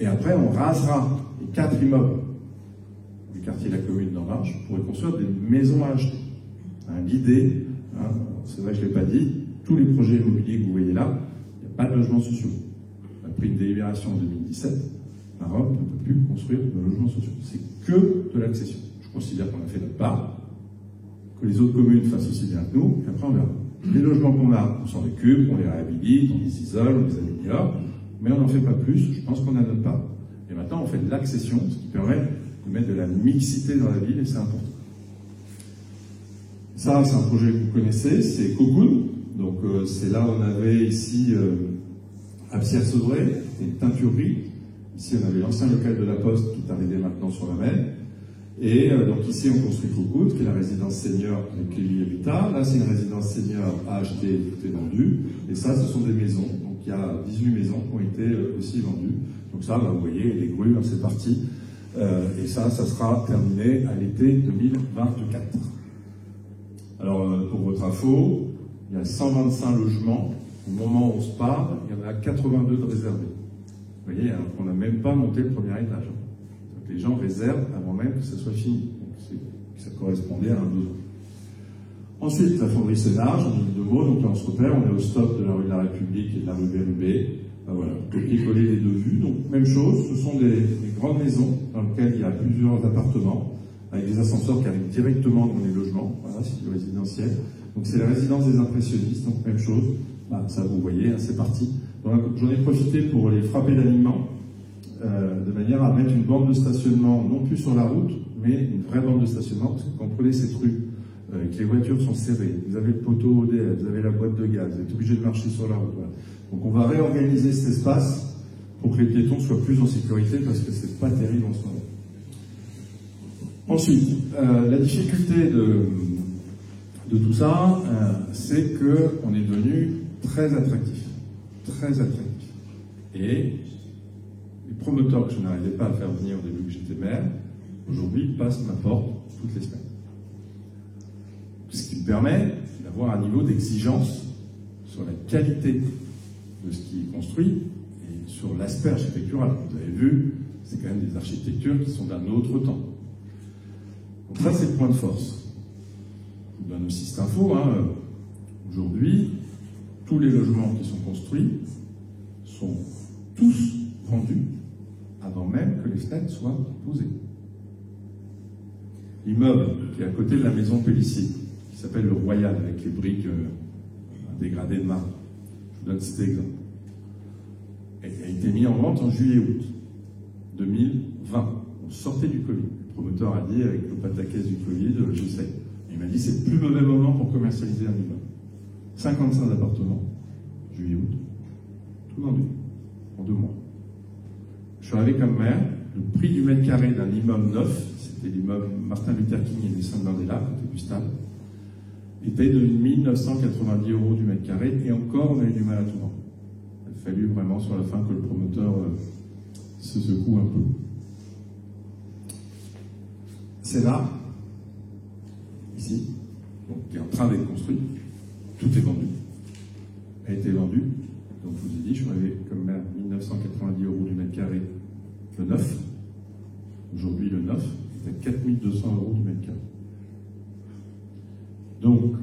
Et après, on rasera les 4 immeubles du quartier La Commune d'en marche pour construire des maisons à acheter. L'idée, hein, c'est vrai que je ne l'ai pas dit, tous les projets immobiliers que vous voyez là, il n'y a pas de logements sociaux. On a pris une délibération en 2017, Maroc ne peut plus construire de logements sociaux. C'est que de l'accession. Je considère qu'on a fait notre part, que les autres communes fassent aussi bien que nous, et après on verra. Les logements qu'on a, on s'en occupe, on les réhabilite, on les isole, on les améliore, mais on n'en fait pas plus, je pense qu'on a notre part. Et maintenant, on fait de l'accession, ce qui permet de mettre de la mixité dans la ville, et c'est important. Ça, c'est un projet que vous connaissez, c'est Cocoon. Donc, c'est là où on avait ici, à Pierre-Sauvray, une teinturerie. Ici, on avait l'ancien local de la Poste, tout arrivé maintenant sur la mer. Et donc ici, on construit Cocoon, qui est la résidence senior avec Lévi Habitat. Là, c'est une résidence senior à acheter, tout est vendu. Et ça, ce sont des maisons. Donc, il y a 18 maisons qui ont été aussi vendues. Donc ça, bah, vous voyez, les grues, hein, c'est parti. Et ça sera terminé à l'été 2024. Alors, pour votre info, il y a 125 logements. Au moment où on se parle, il y en a 82 de réservés. Vous voyez, alors qu'on n'a même pas monté le premier étage. Donc, les gens réservent avant même que ça soit fini. Donc, ça correspondait à un besoin. Ensuite, la fonderie Sénart, j'en ai dit 2 mots. Donc là, on se repère. On est au stop de la rue de la République et de la rue Bérubé. Ben voilà, copier-coller les 2 vues. Donc, même chose, ce sont des grandes maisons dans lesquelles il y a plusieurs appartements, avec des ascenseurs qui arrivent directement dans les logements. Voilà, c'est du résidentiel. Donc, c'est la résidence des impressionnistes. Donc, même chose. Ben, ça, vous voyez, hein, c'est parti. Donc, j'en ai profité pour les frapper d'alignement, de manière à mettre une borne de stationnement, non plus sur la route, mais une vraie borne de stationnement, parce que quand vous prenez cette rue, que les voitures sont serrées, vous avez le poteau ODF, vous avez la boîte de gaz, vous êtes obligé de marcher sur la route. Voilà. Donc on va réorganiser cet espace pour que les piétons soient plus en sécurité, parce que c'est pas terrible en ce moment. Ensuite, la difficulté de tout ça, c'est qu'on est devenu très attractif. Très attractif. Et les promoteurs que je n'arrivais pas à faire venir au début que j'étais maire, aujourd'hui passent ma porte toutes les semaines. Ce qui me permet d'avoir un niveau d'exigence sur la qualité de ce qui est construit et sur l'aspect architectural. Vous avez vu, c'est quand même des architectures qui sont d'un autre temps. Donc ça, c'est le point de force. Je vous donne aussi cette info. Aujourd'hui, tous les logements qui sont construits sont tous vendus avant même que les fenêtres soient posées. L'immeuble qui est à côté de la maison Pélissier, qui s'appelle le Royal, avec les briques dégradées de marbre. Je vous donne cet exemple. A été mis en vente en juillet-août 2020. On sortait du Covid. Le promoteur a dit, avec le pataquès du Covid, j'essaie. Il m'a dit, c'est le plus mauvais moment pour commercialiser un immeuble. 55 appartements, juillet-août, tout vendu, en 2 mois. Je suis arrivé comme maire, le prix du mètre carré d'un immeuble neuf, c'était l'immeuble Martin Luther King et des Saints-Mandela, côté du stade, était de 1990 € du mètre carré, et encore on a eu du mal à tout vendre. Il a fallu vraiment sur la fin que le promoteur se secoue un peu. C'est là, ici, donc, qui est en train d'être construit. Tout est vendu. A été vendu. Donc je vous ai dit, je suis arrivé comme maire 1990 € du mètre carré le 9. Aujourd'hui, le 9 est à 4200 € du mètre carré. Donc,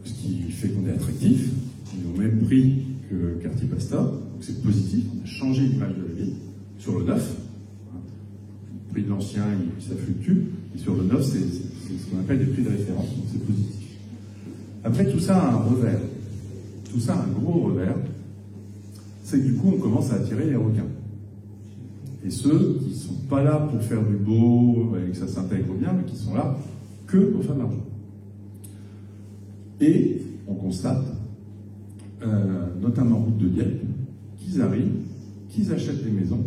ce qui fait qu'on est attractif, on est au même prix que le quartier Pasteur, donc c'est positif, on a changé l'image de la ville sur le 9. Le prix de l'ancien, ça fluctue, et sur le 9, c'est ce qu'on appelle des prix de référence, donc c'est positif. Après, tout ça a un revers. Tout ça a un gros revers, c'est que du coup, on commence à attirer les requins. Et ceux qui ne sont pas là pour faire du beau, et que ça s'intègre bien, mais qui sont là que pour faire de l'argent. Et on constate, notamment route de Dieppe, qu'ils arrivent, qu'ils achètent des maisons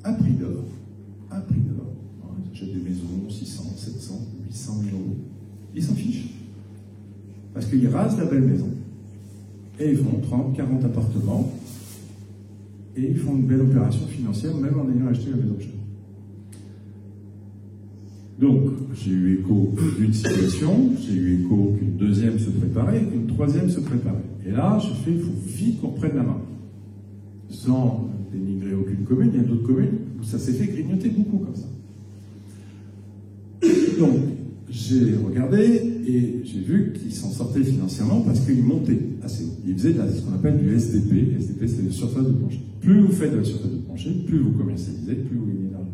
à prix d'or. À prix d'or. Ils achètent des maisons 600, 700, 800 000 €. Ils s'en fichent. Parce qu'ils rasent la belle maison. Et ils font 30, 40 appartements. Et ils font une belle opération financière, même en ayant acheté la maison chère. Donc, j'ai eu écho d'une situation, j'ai eu écho qu'une deuxième se préparait, qu'une troisième se préparait. Et là, j'ai fait, il faut vite qu'on reprenne la main. Sans dénigrer aucune commune, il y a d'autres communes où ça s'est fait grignoter beaucoup comme ça. Donc, j'ai regardé et j'ai vu qu'ils s'en sortaient financièrement parce qu'ils montaient assez haut. Ils faisaient ce qu'on appelle du SDP. SDP, c'est la surface de plancher. Plus vous faites de la surface de plancher, plus vous commercialisez, plus vous gagnez d'argent.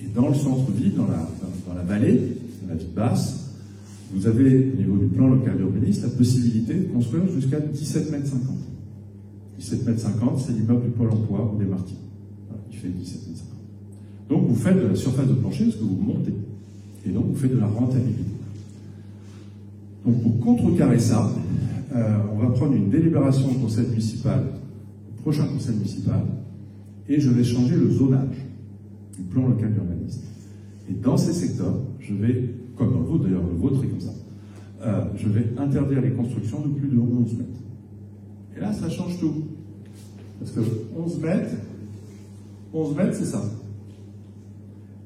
Et dans le centre-ville, dans la vallée, dans la ville basse, vous avez, au niveau du plan local d'urbanisme, la possibilité de construire jusqu'à 17,50 m. 17,50 m, c'est l'immeuble du Pôle emploi ou des Martyrs. Voilà, il fait 17,50 m. Donc vous faites de la surface de plancher parce que vous montez. Et donc vous faites de la rentabilité. Donc pour contrecarrer ça, on va prendre une délibération au conseil municipal, au prochain conseil municipal, et je vais changer le zonage du plan local d'urbanisme. Et dans ces secteurs, je vais, comme dans le vôtre d'ailleurs, le vôtre est comme ça, je vais interdire les constructions de plus de 11 mètres. Et là, ça change tout. Parce que 11 mètres, c'est ça.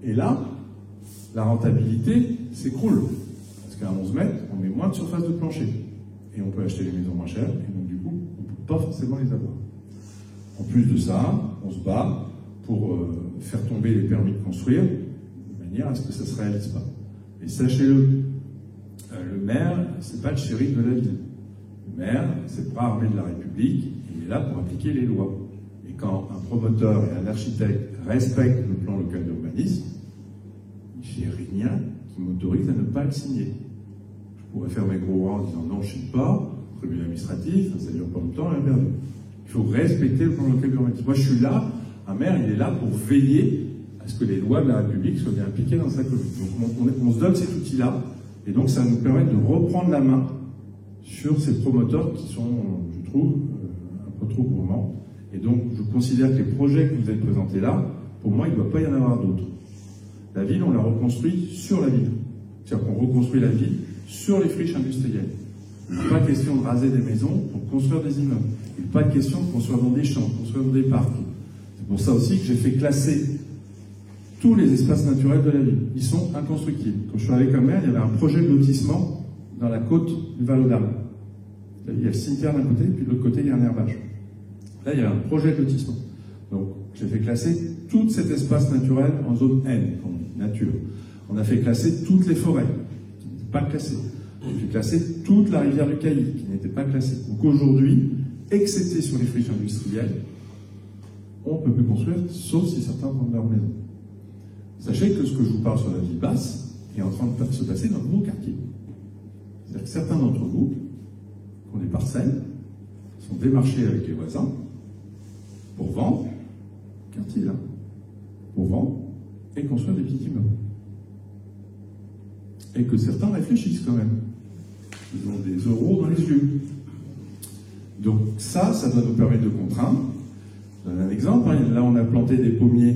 Et là, la rentabilité s'écroule. Parce qu'à 11 mètres, on met moins de surface de plancher. Et on peut acheter les maisons moins chères, et donc du coup, on ne peut pas forcément les avoir. En plus de ça, on se bat pour faire tomber les permis de construire, de manière à ce que ça ne se réalise pas. Et sachez-le, le maire, c'est pas le shérif de la ville. Le maire, c'est le bras armé de la République, il est là pour appliquer les lois. Et quand un promoteur et un architecte respectent le plan local d'urbanisme, j'ai rien qui m'autorise à ne pas le signer. Je pourrais faire mes gros bras en disant non, je ne signe pas, tribunal administratif, ça dure pas longtemps, et perdu. Il faut respecter le plan local d'urbanisme. Moi, je suis là, un maire, il est là pour veiller à ce que les lois de la République soient bien appliquées dans sa commune. Donc, on se donne cet outil-là, et donc ça nous permet de reprendre la main sur ces promoteurs qui sont, je trouve, un peu trop gourmands. Et donc, je considère que les projets que vous avez présentés là, pour moi, il ne doit pas y en avoir d'autres. La ville, on la reconstruit sur la ville. C'est-à-dire qu'on reconstruit la ville sur les friches industrielles. Il n'est pas question de raser des maisons pour construire des immeubles. Il n'est pas question de construire dans des champs, de construire dans des parcs. C'est pour ça aussi que j'ai fait classer tous les espaces naturels de la ville. Ils sont inconstructibles. Quand je suis arrivé comme maire, il y avait un projet de lotissement dans la côte du Val-aux-Dames. Il y a le cimetière d'un côté, puis de l'autre côté, il y a un herbage. Là, il y a un projet de lotissement. Donc, j'ai fait classer tout cet espace naturel en zone N, comme nature. On a fait classer toutes les forêts, qui n'étaient pas classées. J'ai fait classer toute la rivière du Cailly, qui n'était pas classée. Donc aujourd'hui, excepté sur les friches industrielles, on ne peut plus construire, sauf si certains vendent leur maison. Sachez que ce que je vous parle sur la ville basse est en train de se passer dans nos quartiers. C'est-à-dire que certains d'entre vous, qui ont des parcelles, sont démarchés avec les voisins pour vendre, quartier là, pour vendre et construire des petits immeubles. Et que certains réfléchissent quand même. Ils ont des euros dans les yeux. Donc ça doit nous permettre de contraindre. Je donne un exemple. Là, on a planté des pommiers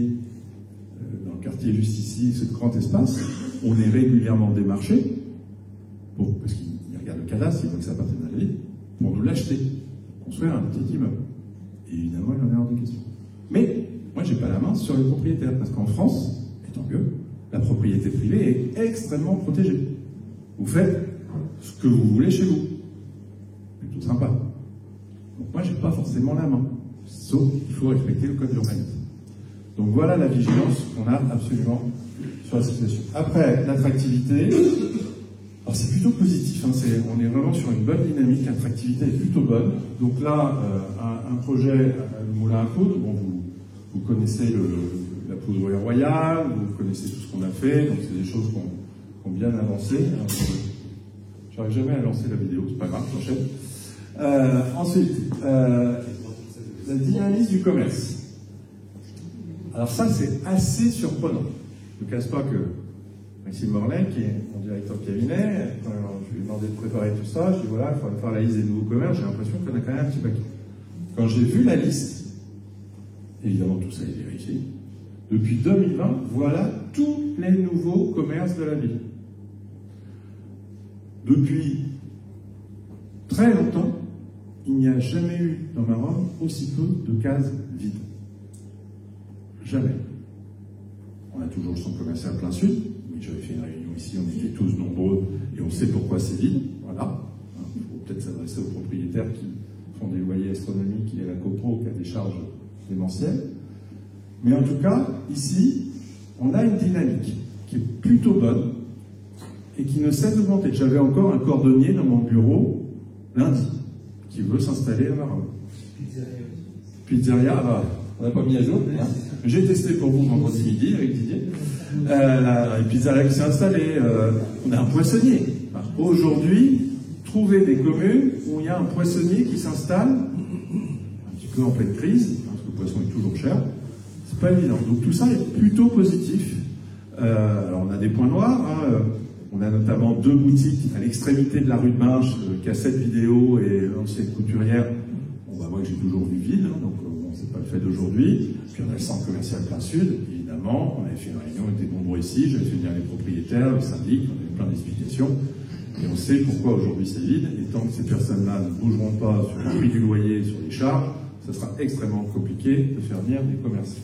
dans le quartier juste ici, ce grand espace. On est régulièrement démarché, parce qu'ils regardent le cadastre, ils voient que ça appartient à la ville, pour nous l'acheter, construire un petit immeuble. Et évidemment, il y en a hors de question. Mais moi, j'ai pas la main sur les propriétaires, parce qu'en France, et tant mieux, la propriété privée est extrêmement protégée. Vous faites ce que vous voulez chez vous. Plutôt sympa. Donc moi, j'ai pas forcément la main. Sauf qu'il faut respecter le code d'urbanisme. Donc voilà la vigilance qu'on a absolument sur la situation. Après, l'attractivité, alors c'est plutôt positif, hein, on est vraiment sur une bonne dynamique, l'attractivité est plutôt bonne. Donc là, un projet, le moulin à coudre, bon, vous connaissez la poudrerie royale, vous connaissez tout ce qu'on a fait, donc c'est des choses qui ont bien avancé. J'arrive jamais à lancer la vidéo, c'est pas grave, j'enchaîne. Ensuite, la dynamique du commerce. Alors ça, c'est assez surprenant. Je ne casse pas que Maxime Morlaix, qui est mon directeur de cabinet, quand je lui ai demandé de préparer tout ça, je dis voilà, il faudrait faire la liste des nouveaux commerces, j'ai l'impression qu'on a quand même un petit paquet. Quand j'ai vu la liste, évidemment tout ça est vérifié, depuis 2020, voilà tous les nouveaux commerces de la ville. Depuis très longtemps, il n'y a jamais eu dans Maroc aussi peu de cases vides. Jamais. On a toujours le centre commercial plein sud, mais j'avais fait une réunion ici, on était tous nombreux et on sait pourquoi c'est vide. Voilà. Il faut peut-être s'adresser aux propriétaires qui font des loyers astronomiques et à la copro qui a des charges démentielles. Mais en tout cas, ici, on a une dynamique qui est plutôt bonne et qui ne cesse d'augmenter. J'avais encore un cordonnier dans mon bureau lundi qui veut s'installer à Maroc. Pizzeria, bah, on n'a pas mis à jour. Hein. J'ai testé pour vous vendredi midi avec Didier. Une pizzeria qui s'est installée. On a un poissonnier. Aujourd'hui, trouver des communes où il y a un poissonnier qui s'installe, un petit peu en pleine crise, parce que le poisson est toujours cher, c'est pas évident. Donc tout ça est plutôt positif. Alors on a des points noirs. Hein. On a notamment 2 boutiques à l'extrémité de la rue de Binche, cassette vidéo et l'ancienne couturière. Bon, bah, moi j'ai toujours vu vide, hein, donc bon, c'est pas le fait d'aujourd'hui. Puis on a le centre commercial plein sud, évidemment. On avait fait une réunion, on était nombreux ici, j'avais fait venir les propriétaires, le syndic, on avait plein d'explications. Et on sait pourquoi aujourd'hui c'est vide. Et tant que ces personnes-là ne bougeront pas sur le prix du loyer, sur les charges, ça sera extrêmement compliqué de faire venir des commerçants.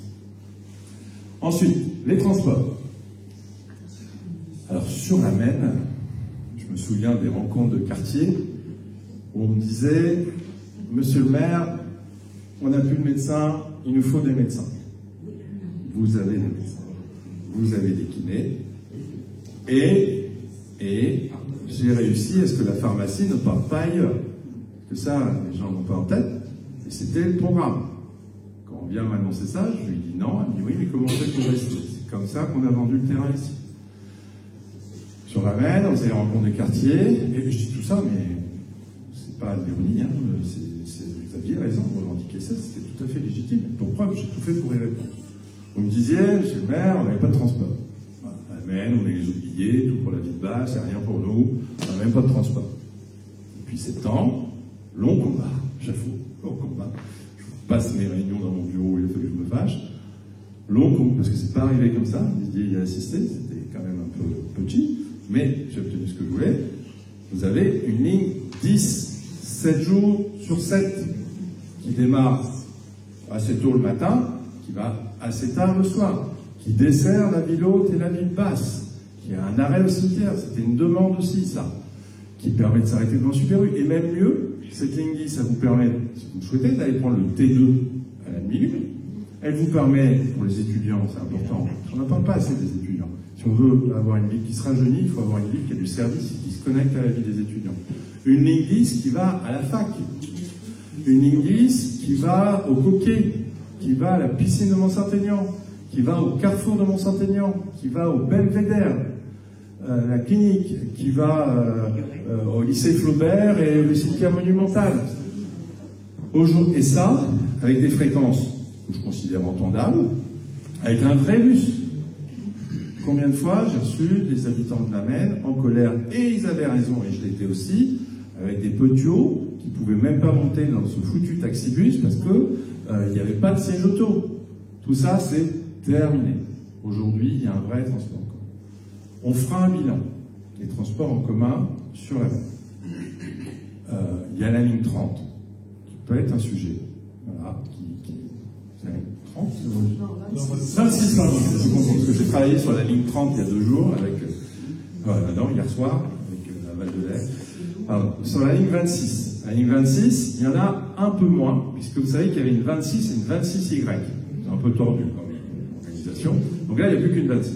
Ensuite, les transports. Alors sur la Maine, je me souviens des rencontres de quartier où on me disait « Monsieur le maire, on n'a plus de médecins, il nous faut des médecins. » Vous avez des médecins, vous avez des kinés, et j'ai réussi à ce que la pharmacie ne parte pas ailleurs. Parce que ça, les gens n'ont pas en tête, et c'était le programme. Quand on vient m'annoncer ça, je lui dis non, elle me dit oui, mais comment fait pour rester? C'est comme ça qu'on a vendu le terrain ici. Sur la Maine, on faisait les rencontres des quartiers, et je dis tout ça, mais c'est pas de l'ironie, hein, vous aviez raison, vous revendiquez ça, c'était tout à fait légitime. Donc preuve, j'ai tout fait pour y répondre. Vous me disiez, monsieur le maire, on n'avait pas de transport. Voilà, à la Maine, on est les oubliés, tout pour la vie de base, c'est rien pour nous, on n'a même pas de transport. Depuis 7 ans, long combat, j'avoue, long combat. Je vous passe mes réunions dans mon bureau, il faut que je me fâche. Long combat, parce que c'est pas arrivé comme ça, Didier y a assisté, c'était quand même un peu petit. Mais j'ai obtenu ce que je voulais. Vous avez une ligne 10, 7 jours sur 7, qui démarre assez tôt le matin, qui va assez tard le soir. qui dessert la ville haute et la ville basse, qui a un arrêt au cimetière, c'était une demande aussi, ça, qui permet de s'arrêter devant Super U. Et même mieux, cette ligne 10, ça vous permet, si vous le souhaitez, d'aller prendre le T2 à la demi-lune. Elle vous permet, pour les étudiants, c'est important, on n'entend pas assez des étudiants. Si on veut avoir une ville qui se rajeunit, il faut avoir une ville qui a du service et qui se connecte à la vie des étudiants. Une ligne 10 qui va à la fac. Une ligne 10 qui va au Coquet, qui va à la piscine de Mont-Saint-Aignan, qui va au carrefour de Mont-Saint-Aignan, qui va au Belvédère, la clinique, qui va au lycée Flaubert et le cimetière monumental. Et ça, avec des fréquences que je considère entendables, avec un vrai bus. Combien de fois j'ai reçu des habitants de la Maine en colère, et ils avaient raison, et je l'étais aussi, avec des petiots qui ne pouvaient même pas monter dans ce foutu taxibus parce qu'il n'y avait pas de siège auto. Tout ça, c'est terminé. Aujourd'hui, il y a un vrai transport en commun. On fera un bilan des transports en commun sur la Maine. Il y a la ligne 30, qui peut être un sujet. Voilà, c'est la ligne 30 non, 26, pardon, je suis content, parce que j'ai travaillé sur la ligne 30 il y a 2 jours, avec, hier soir, avec la Val de l'Est. Sur la ligne 26. La ligne 26, il y en a un peu moins, puisque vous savez qu'il y avait une 26 et une 26Y. C'est un peu tordu comme organisation. Donc là, il n'y a plus qu'une 26.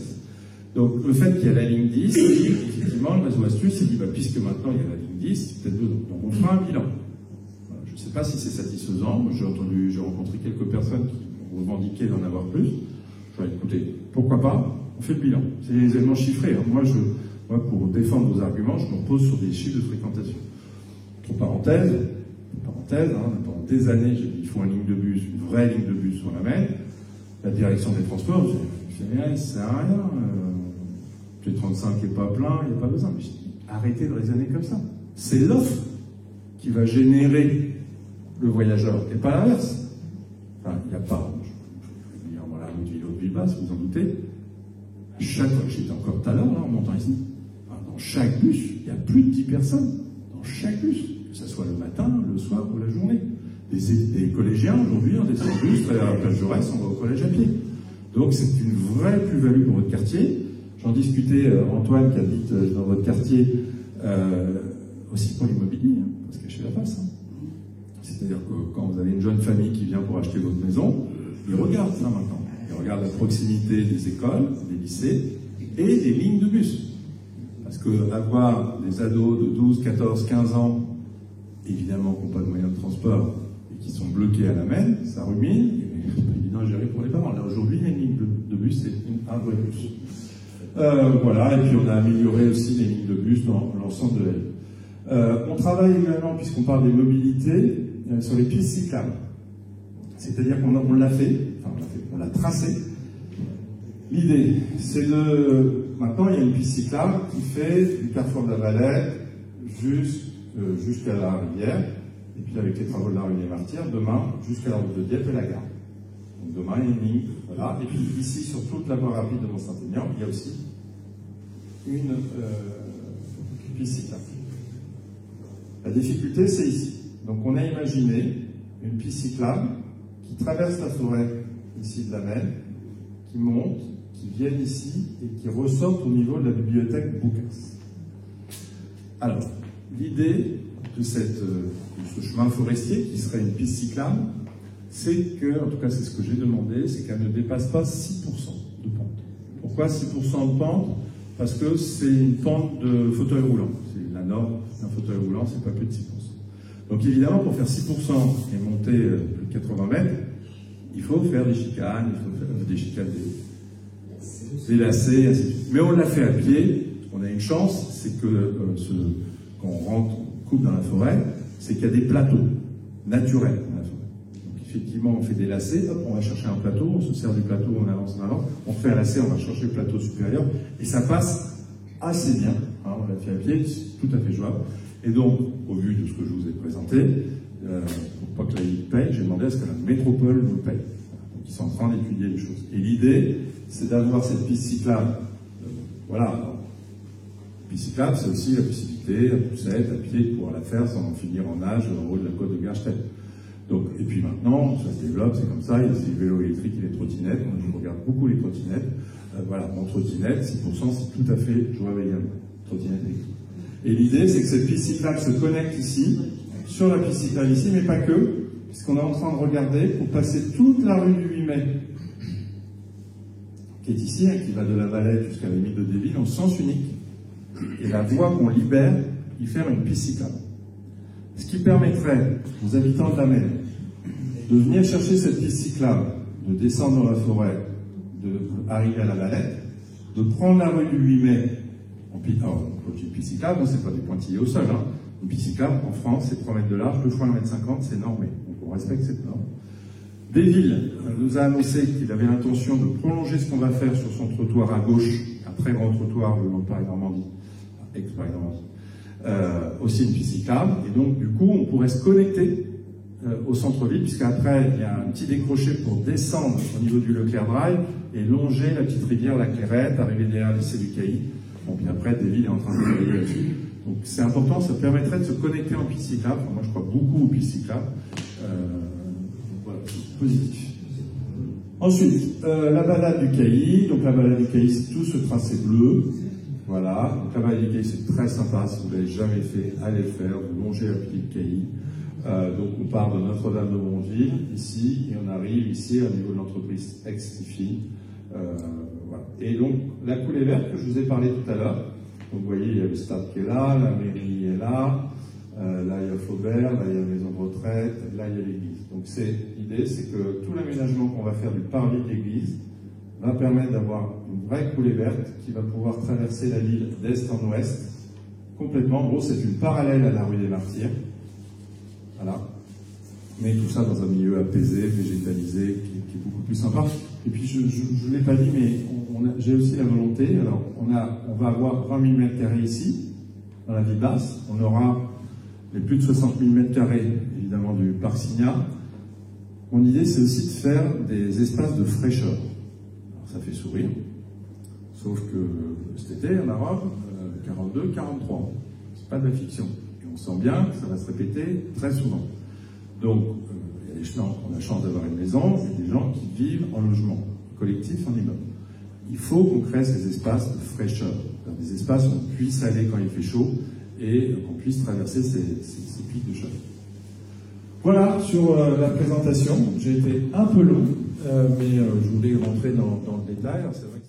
Donc le fait qu'il y a la ligne 10, effectivement, le réseau Astuce s'est dit, puisque maintenant il y a la ligne 10, c'est peut-être 2 ans. Donc on fera un bilan. Voilà, je ne sais pas si c'est satisfaisant. J'ai rencontré quelques personnes qui ont revendiqué d'en avoir plus. Je vais écouter, pourquoi pas, on fait le bilan. C'est des éléments chiffrés. Hein. Moi, pour défendre vos arguments, je me repose sur des chiffres de fréquentation. Entre parenthèses, pendant des années, j'ai dit il faut une ligne de bus, une vraie ligne de bus sur la Maine. La direction des transports, j'ai dit, il ne sert à rien. T35 n'est pas plein, il n'y a pas besoin. Mais j'ai dit, arrêtez de raisonner comme ça. C'est l'offre qui va générer le voyageur, et pas l'inverse. Enfin, il n'y a pas, je vais dire, voilà, une ville haute, ville basse, vous en doutez. Chaque fois, j'étais encore tout à l'heure, en montant ici, dans chaque bus, il y a plus de 10 personnes. Dans chaque bus, que ce soit le matin, le soir ou la journée. Des collégiens, aujourd'hui, on descend en bus, à la plage Jaurès, on va au collège à pied. Donc c'est une vraie plus-value pour votre quartier. J'en discutais, Antoine, qui habite dans votre quartier, aussi pour l'immobilier, hein, parce que chez la face. Hein. C'est-à-dire que quand vous avez une jeune famille qui vient pour acheter votre maison, ils regardent ça maintenant. Ils regardent la proximité des écoles, des lycées et des lignes de bus. Parce que avoir des ados de 12, 14, 15 ans, évidemment qui n'ont pas de moyens de transport et qui sont bloqués à la Maine, ça rumine, et c'est pas évident à gérer pour les parents. Là aujourd'hui, les lignes de bus, c'est un vrai bus. Voilà, et puis on a amélioré aussi les lignes de bus dans l'ensemble de la ville. On travaille également, puisqu'on parle des mobilités, sur les pistes cyclables. C'est-à-dire qu'on l'a fait, on l'a tracé. L'idée, c'est de... Maintenant, il y a une piste cyclable qui fait du carrefour de la Valette jusqu'à la rivière, et puis avec les travaux de la rue des Martyrs, demain, jusqu'à la route de Dieppe et la gare. Donc demain, il y a une ligne, voilà. Et puis ici, sur toute la voie rapide de Mont-Saint-Aignan, il y a aussi une piste cyclable. La difficulté, c'est ici. Donc on a imaginé une piste cyclable qui traverse la forêt, ici de la Maine, qui monte, qui viennent ici et qui ressortent au niveau de la bibliothèque Boucas. Alors, l'idée de ce chemin forestier, qui serait une piste cyclable, c'est que, en tout cas c'est ce que j'ai demandé, c'est qu'elle ne dépasse pas 6% de pente. Pourquoi 6% de pente? Parce que c'est une pente de fauteuil roulant. C'est la norme d'un fauteuil roulant, c'est pas plus de 6%. Donc évidemment, pour faire 6% et monter plus de 80 mètres, il faut faire des chicanes, il faut faire des chicanes, des lacets, ainsi de suite. Mais on l'a fait à pied. On a une chance, c'est que quand on rentre, on coupe dans la forêt, c'est qu'il y a des plateaux naturels dans la forêt. Donc effectivement, on fait des lacets, hop, on va chercher un plateau, on se sert du plateau, on avance en avant, on fait un lacet, on va chercher le plateau supérieur, et ça passe assez bien. Hein, on l'a fait à pied, c'est tout à fait jouable. Et donc, au vu de ce que je vous ai présenté, pour pas que la ville paye, j'ai demandé à ce que la métropole nous paye. Donc ils sont en train d'étudier les choses. Et l'idée, c'est d'avoir cette piste cyclable. Voilà. Alors, piste cyclable, c'est aussi la possibilité, à poussette, à pied, de pouvoir la faire sans en finir en nage en haut de la côte de Garstedt. Donc, et puis puis maintenant, ça se développe, c'est comme ça, il y a des vélos électriques et les trottinettes. Moi, je regarde beaucoup les trottinettes. Voilà, mon trottinette, 6%, c'est tout à fait joyeux, trottinette électrique. Et l'idée, c'est que cette piste cyclable se connecte ici, sur la piste cyclable ici, mais pas que, puisqu'on est en train de regarder pour passer toute la rue du 8 mai, qui est ici, hein, qui va de la Valette jusqu'à la limite de Déville, en sens unique. Et la voie qu'on libère, y faire une piste cyclable. Ce qui permettrait aux habitants de la Maine de venir chercher cette piste cyclable, de descendre dans la forêt, d'arriver à la Valette, de prendre la rue du 8 mai, une piste cyclable, c'est pas des pointillés au sol, hein. Une piste cyclable, en France, c'est 3 mètres de large, le choix 1,50 m, c'est normé. Donc on respecte cette norme. Desvilles nous a annoncé qu'il avait l'intention de prolonger ce qu'on va faire sur son trottoir à gauche, un très grand trottoir le long de Paris-Normandie, ex-Paris-Normandie, aussi une piste cyclable, et donc du coup on pourrait se connecter au centre-ville, puisqu'après il y a un petit décroché pour descendre au niveau du Leclerc Drive et longer la petite rivière, la Clairette, arriver derrière le lycée du Cailly. Bon, puis après, Desvilles est en train de travailler là-dessus. Donc c'est important, ça permettrait de se connecter en piste cyclable. Enfin, moi je crois beaucoup aux pistes cyclables. Voilà, positif. Ensuite, la balade du Cailly. Donc la balade du Cailly, c'est tout ce tracé bleu. Voilà, donc la balade du Cailly, c'est très sympa. Si vous ne l'avez jamais fait, allez le faire. Vous longez la petite Cailly. Donc on part de Notre-Dame de Montville, ici, et on arrive ici au niveau de l'entreprise ex-Tiffy. Voilà. Et donc la coulée verte que je vous ai parlé tout à l'heure, donc vous voyez, il y a le stade qui est là, la mairie est là, là il y a Flaubert, là il y a la maison de retraite, là il y a l'église. Donc l'idée, c'est que tout l'aménagement qu'on va faire du parvis de l'église va permettre d'avoir une vraie coulée verte qui va pouvoir traverser la ville d'est en ouest, complètement. En gros, c'est une parallèle à la rue des Martyrs. Voilà. Mais tout ça dans un milieu apaisé, végétalisé, qui est beaucoup plus sympa. Et puis, je ne l'ai pas dit, mais j'ai aussi la volonté. Alors, on va avoir 20 000 m² ici, dans la ville basse. On aura les plus de 60 000 m², évidemment, du parc Signa. Mon idée, c'est aussi de faire des espaces de fraîcheur. Alors, ça fait sourire. Sauf que cet été, en Europe, 42, 43. C'est pas de la fiction. Et on sent bien que ça va se répéter très souvent. Donc, il y a des gens qui ont la chance d'avoir une maison, et des gens qui vivent en logement collectif, en immeuble. Il faut qu'on crée ces espaces de fraîcheur, des espaces où on puisse aller quand il fait chaud et qu'on puisse traverser ces pics de chaleur. Voilà sur la présentation. J'ai été un peu long, mais je voulais rentrer dans le détail. Alors, c'est vrai que